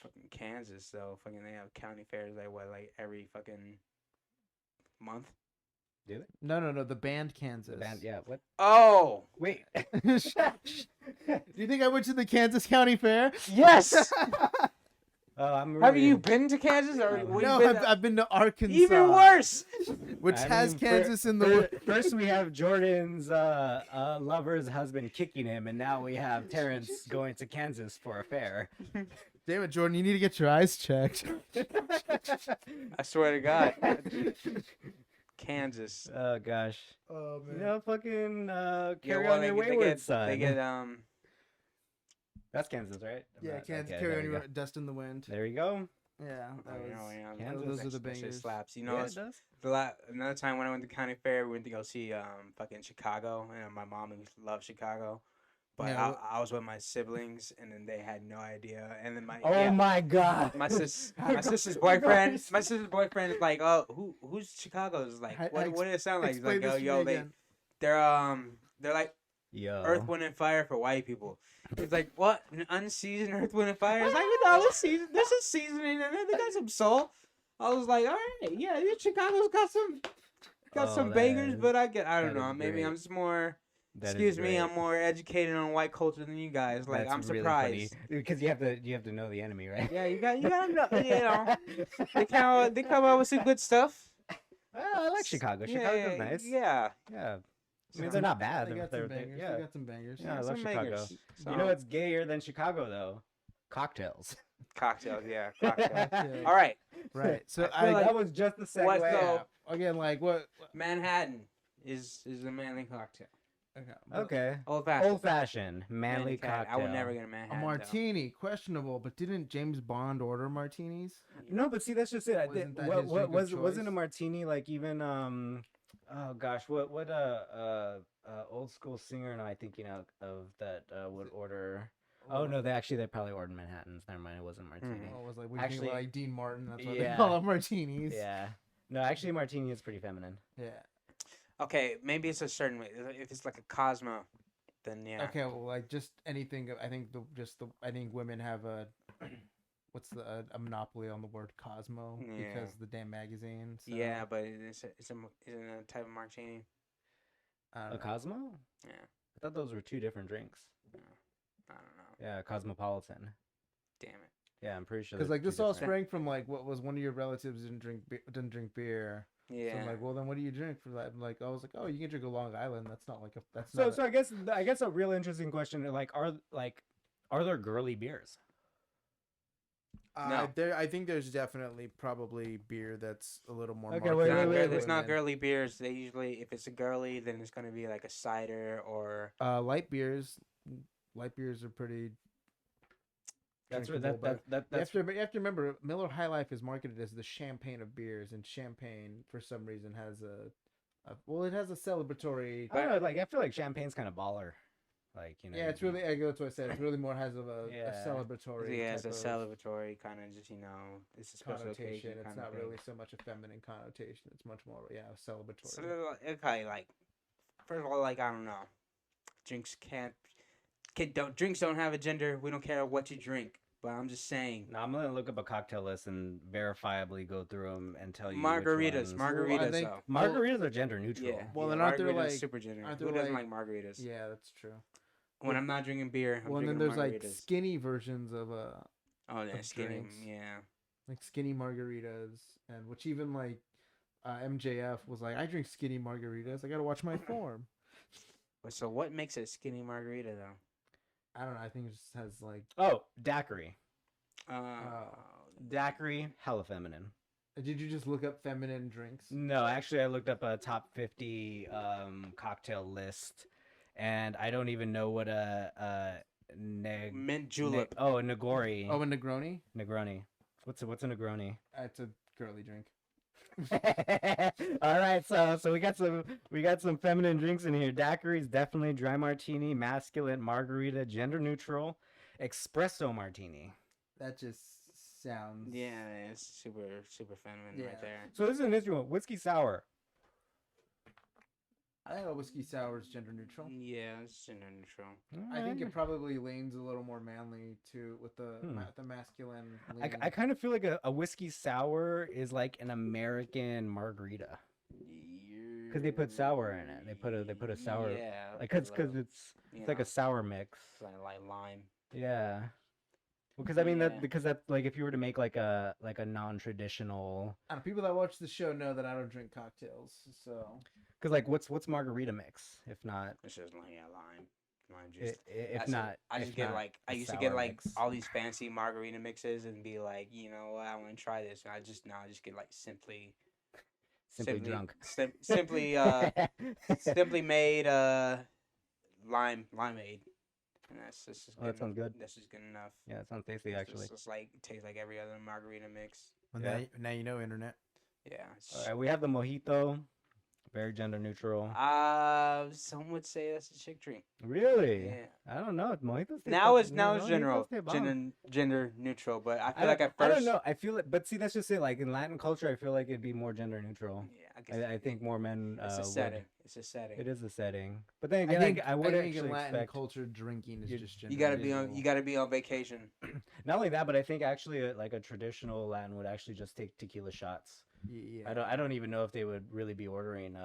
Fucking Kansas though, fucking they have county fairs like every fucking month. Do they? No, the band Kansas. The band, yeah. What? Oh Wait. Do you think I went to the Kansas County Fair? yes. I'm Have really- you been to Kansas or No. what, No, you been I've been to Arkansas. even worse? Which I has mean, Kansas in the. First, we have Jordan's lover's husband kicking him, and now we have Terrence going to Kansas for a fair. Damn it, Jordan! You need to get your eyes checked. I swear to God, Kansas. Oh gosh. Oh You know, fucking carry well, on your they wayward get, son. They get That's Kansas, right? Yeah, Kansas. Okay, Carry there on you your go. dust in the wind. There you go. Yeah, that was. Kansas. Those are the that shit bangers. slaps. You know, Yeah, it's- it does. another time when I went to county fair, we went to go see fucking Chicago, and my mom loves Chicago. But Yeah, I was with my siblings, and then they had no idea. And then Oh my god. my sister's boyfriend is like, oh, who's Chicago? Is like, what did it sound like? He's Explain like, this to yo, me again. they're like Yo. Earth, Wind, and Fire for white people. It's like, what? An unseasoned Earth, Wind, and Fire? It's like, no, there's a seasoning in there. They got some soul. I was like, all right, yeah, Chicago's got some Oh, bangers, that but I don't is know. Maybe great. I'm just more. That is Excuse me, great. I'm more educated on white culture than you guys. Like, That's I'm really surprised. funny. Because you have to know the enemy, right? Yeah, you gotta know. You know, they come out with some good stuff. Well, I like Chicago. Chicago's nice. Yeah, Yeah. I mean, they're not bad. They got They're- some bangers. yeah. They got some bangers. Yeah, I love some Chicago. bangers. You know what's gayer than Chicago, though? Cocktails. Cocktails, yeah, cocktails. Yeah. All right, Right. So I feel like- that was just the segue. What, so- yeah, again, like what? Manhattan is a manly cocktail. Okay. Old fashioned. Old fashioned, manly cocktail. I would never get a A Manhattan. martini, questionable, but didn't James Bond order martinis? No, but see, that's just it. Wasn't that his drink of Wasn't a choice? martini like even oh gosh, what old school singer am I thinking of that would order? Oh no, they probably ordered Manhattans. Never mind, it wasn't martini. Oh, it was like we think Actually- about like Dean Martin. That's what Yeah. they call them martinis. Yeah. No, actually, martini is pretty feminine. Yeah. Okay, maybe it's a certain way. If it's like a Cosmo, then yeah. Okay. Well, like just anything. I think I think women have a a monopoly on the word Cosmo Yeah. because the damn magazine. So, Yeah, but it's a type of martini. I don't A know. Cosmo? Yeah, I thought those were two different drinks. I don't know. Yeah, cosmopolitan. Damn it. Yeah, I'm pretty sure. Because they're like this two all different- sprang from like what was one of your relatives didn't drink beer. So Yeah. I'm like, well then what do you drink for that? I'm like, I was like, oh, you can drink a Long Island. That's not like a So I guess a real interesting question are there girly beers? No. I think there's definitely probably beer that's a little more. Okay, marketed wait, to It's not women. girly beers. They usually, if it's a girly, then it's gonna be like a cider or. Light beers are pretty. That's right. drinkable, but That's you have to remember Miller High Life is marketed as the champagne of beers, and champagne for some reason has it has a celebratory. I don't know. Like I feel like champagne's kind of baller. Like Yeah, it's really. That's what I said. It's really more has of a Yeah. celebratory. Yeah, it's a type of celebratory kind of just it's a special connotation. occasion. It's kind not of thing. really so much a feminine connotation. It's much more celebratory. So okay, like first of all, like I don't know, drinks drinks don't have a gender. We don't care what you drink. But I'm just saying. No, I'm gonna look up a cocktail list and verifiably go through them and tell you. Margaritas, which ones. margaritas. I think- though. Margaritas are gender neutral. Yeah. Well, yeah, then aren't there, margaritas like- super gender? aren't Who there, doesn't like like- margaritas? Yeah, that's true. When I'm not drinking beer, I'm Well, and then drinking there's margaritas. like skinny versions of Oh, yeah, of skinny. drinks. Yeah. like skinny margaritas, and which even like MJF was like, I drink skinny margaritas. I gotta watch my form. So what makes a skinny margarita though? I don't know. I think it just has like. Oh, daiquiri. Uh, Daiquiri, hella feminine. Did you just look up feminine drinks? No, actually, I looked up a top 50 cocktail list, and I don't even know what a Mint julep. oh, a Negroni. Oh, a Negroni. Negroni. What's a Negroni? It's a girly drink. All right, so we got some feminine drinks in here. Daiquiris, definitely. Dry martini, masculine, margarita, gender neutral, espresso martini. That just sounds. Yeah, it's super feminine right there. So this is an interesting one. Whiskey sour. I think a whiskey sour is gender neutral. Yeah, it's gender neutral. I think it probably leans a little more manly too, with the masculine. I kind of feel like a whiskey sour is like an American margarita because they put sour in it. They put a sour. Yeah, like because it's like a sour mix. Like lime. Yeah. Because I mean that's like if you were to make like a non-traditional. People that watch the show know that I don't drink cocktails, so. Because like what's margarita mix if not? It's just like lime juice. I used to get like all these fancy margarita mixes and be like, you know what, I want to try this, and I just get like simply drunk. Simply made limeade. And that's just good. That sounds good. That's just good enough. Yeah, it sounds tasty actually. It's like it tastes like every other margarita mix. Well, now you know, internet. Yeah. All right, we have the mojito, very gender neutral. Some would say that's a chick drink. Really? Yeah. I don't know. Mojitos. Now it's gender neutral, but I feel like at first. I don't know. I feel it, but see, that's just it. Like in Latin culture, I feel like it'd be more gender neutral. Yeah, I guess. I think more men. It's a setting. It's a setting. It is a setting. But then again, I would think actually in Latin expect culture, drinking is just gender You gotta neutral. be on vacation. Not only that, but I think actually like a traditional Latin would actually just take tequila shots. Yeah. I don't even know if they would really be ordering.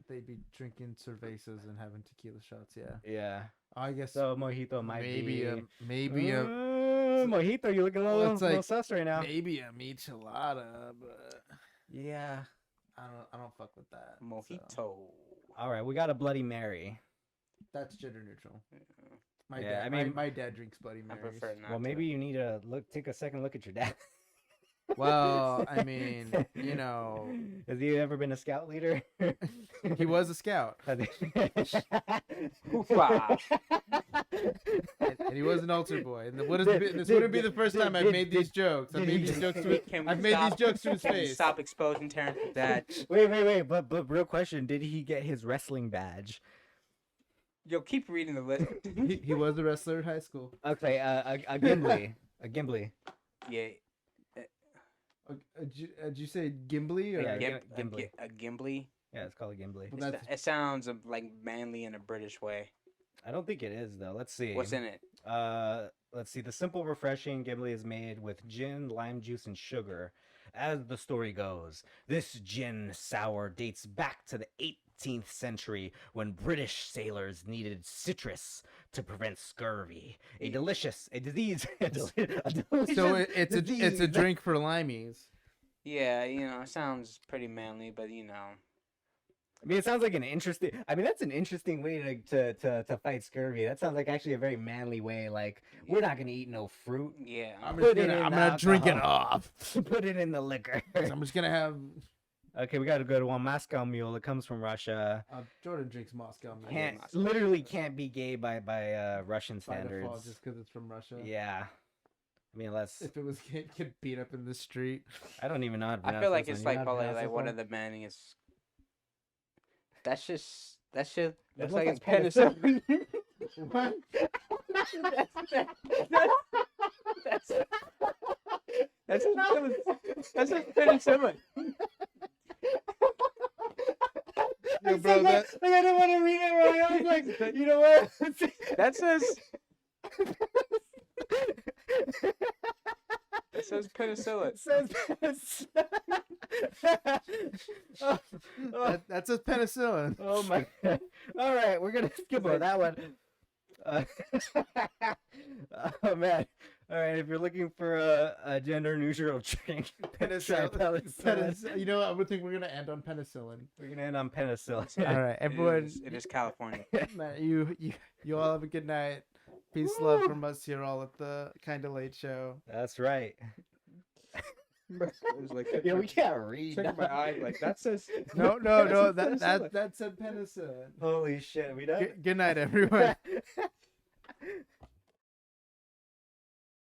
They'd be drinking cervezas and having tequila shots. Yeah. Yeah. I guess. So mojito might maybe be maybe a mojito. You're looking a little, it's little sus right now. maybe a michelada, but Yeah. I don't fuck with that. Mojito. So. All right, we got a Bloody Mary. That's gender neutral. Yeah. My dad drinks Bloody I Marys. prefer not. Well, maybe you need to take a second look at your dad. Well, I mean, you know, has he ever been a scout leader? he was a scout, Wow. and he was an altar boy. And this wouldn't be the first time I've made these jokes. I've made these jokes to his face. Stop exposing Terence with that. Wait. But real question: did he get his wrestling badge? Yo, keep reading the list. He was a wrestler in high school. Okay, a Gimli, a Gimli. Yeah. Did you say Gimbly or Yeah, Gimli. A Gimbly. Yeah, it's called a Gimli. Well, It sounds like manly in a British way. I don't think it is though. Let's see. What's in it? Let's see. The simple, refreshing Gimli is made with gin, lime juice, and sugar. As the story goes, this gin sour dates back to the 18th century when British sailors needed citrus to prevent scurvy, a delicious disease. So it's a drink for limeys. Yeah, it sounds pretty manly, but I mean, it sounds like an interesting. I mean, that's an interesting way to fight scurvy. That sounds like actually a very manly way. Like, we're not gonna eat no fruit. Yeah. I'm gonna drink it off. Put it in the liquor. I'm just gonna have. Okay, we got to go to one Moscow Mule. It comes from Russia. Jordan drinks Moscow Mule. Literally can't be gay by Russian By standards. default, just because it's from Russia. Yeah. I mean, If it was get beat up in the street. I don't even know how to I pronounce feel like this it's one. You like know how to probably pronounce like this one one? of the manliest. That shit looks looks like it's like penicillin. What? That's just penicillin. Yo, bro, that Like, I didn't want to read it wrong. I was like, you know what? That says penicillin. It says that's a penicillin. oh my god. All right, we're gonna skip over that one. Oh man. All right, if you're looking for a gender neutral drink, try penicillin. You know what? I would think we're gonna end on penicillin. We're gonna end on penicillin. All right, everyone. It is California. You all have a good night. Peace, love from us here all at the Kinda Late Show. That's right. It was like, Yeah, we can't read. check my eye. Like that says No, That's that penicillin. said penicillin. Holy shit, we done? Good night, everyone.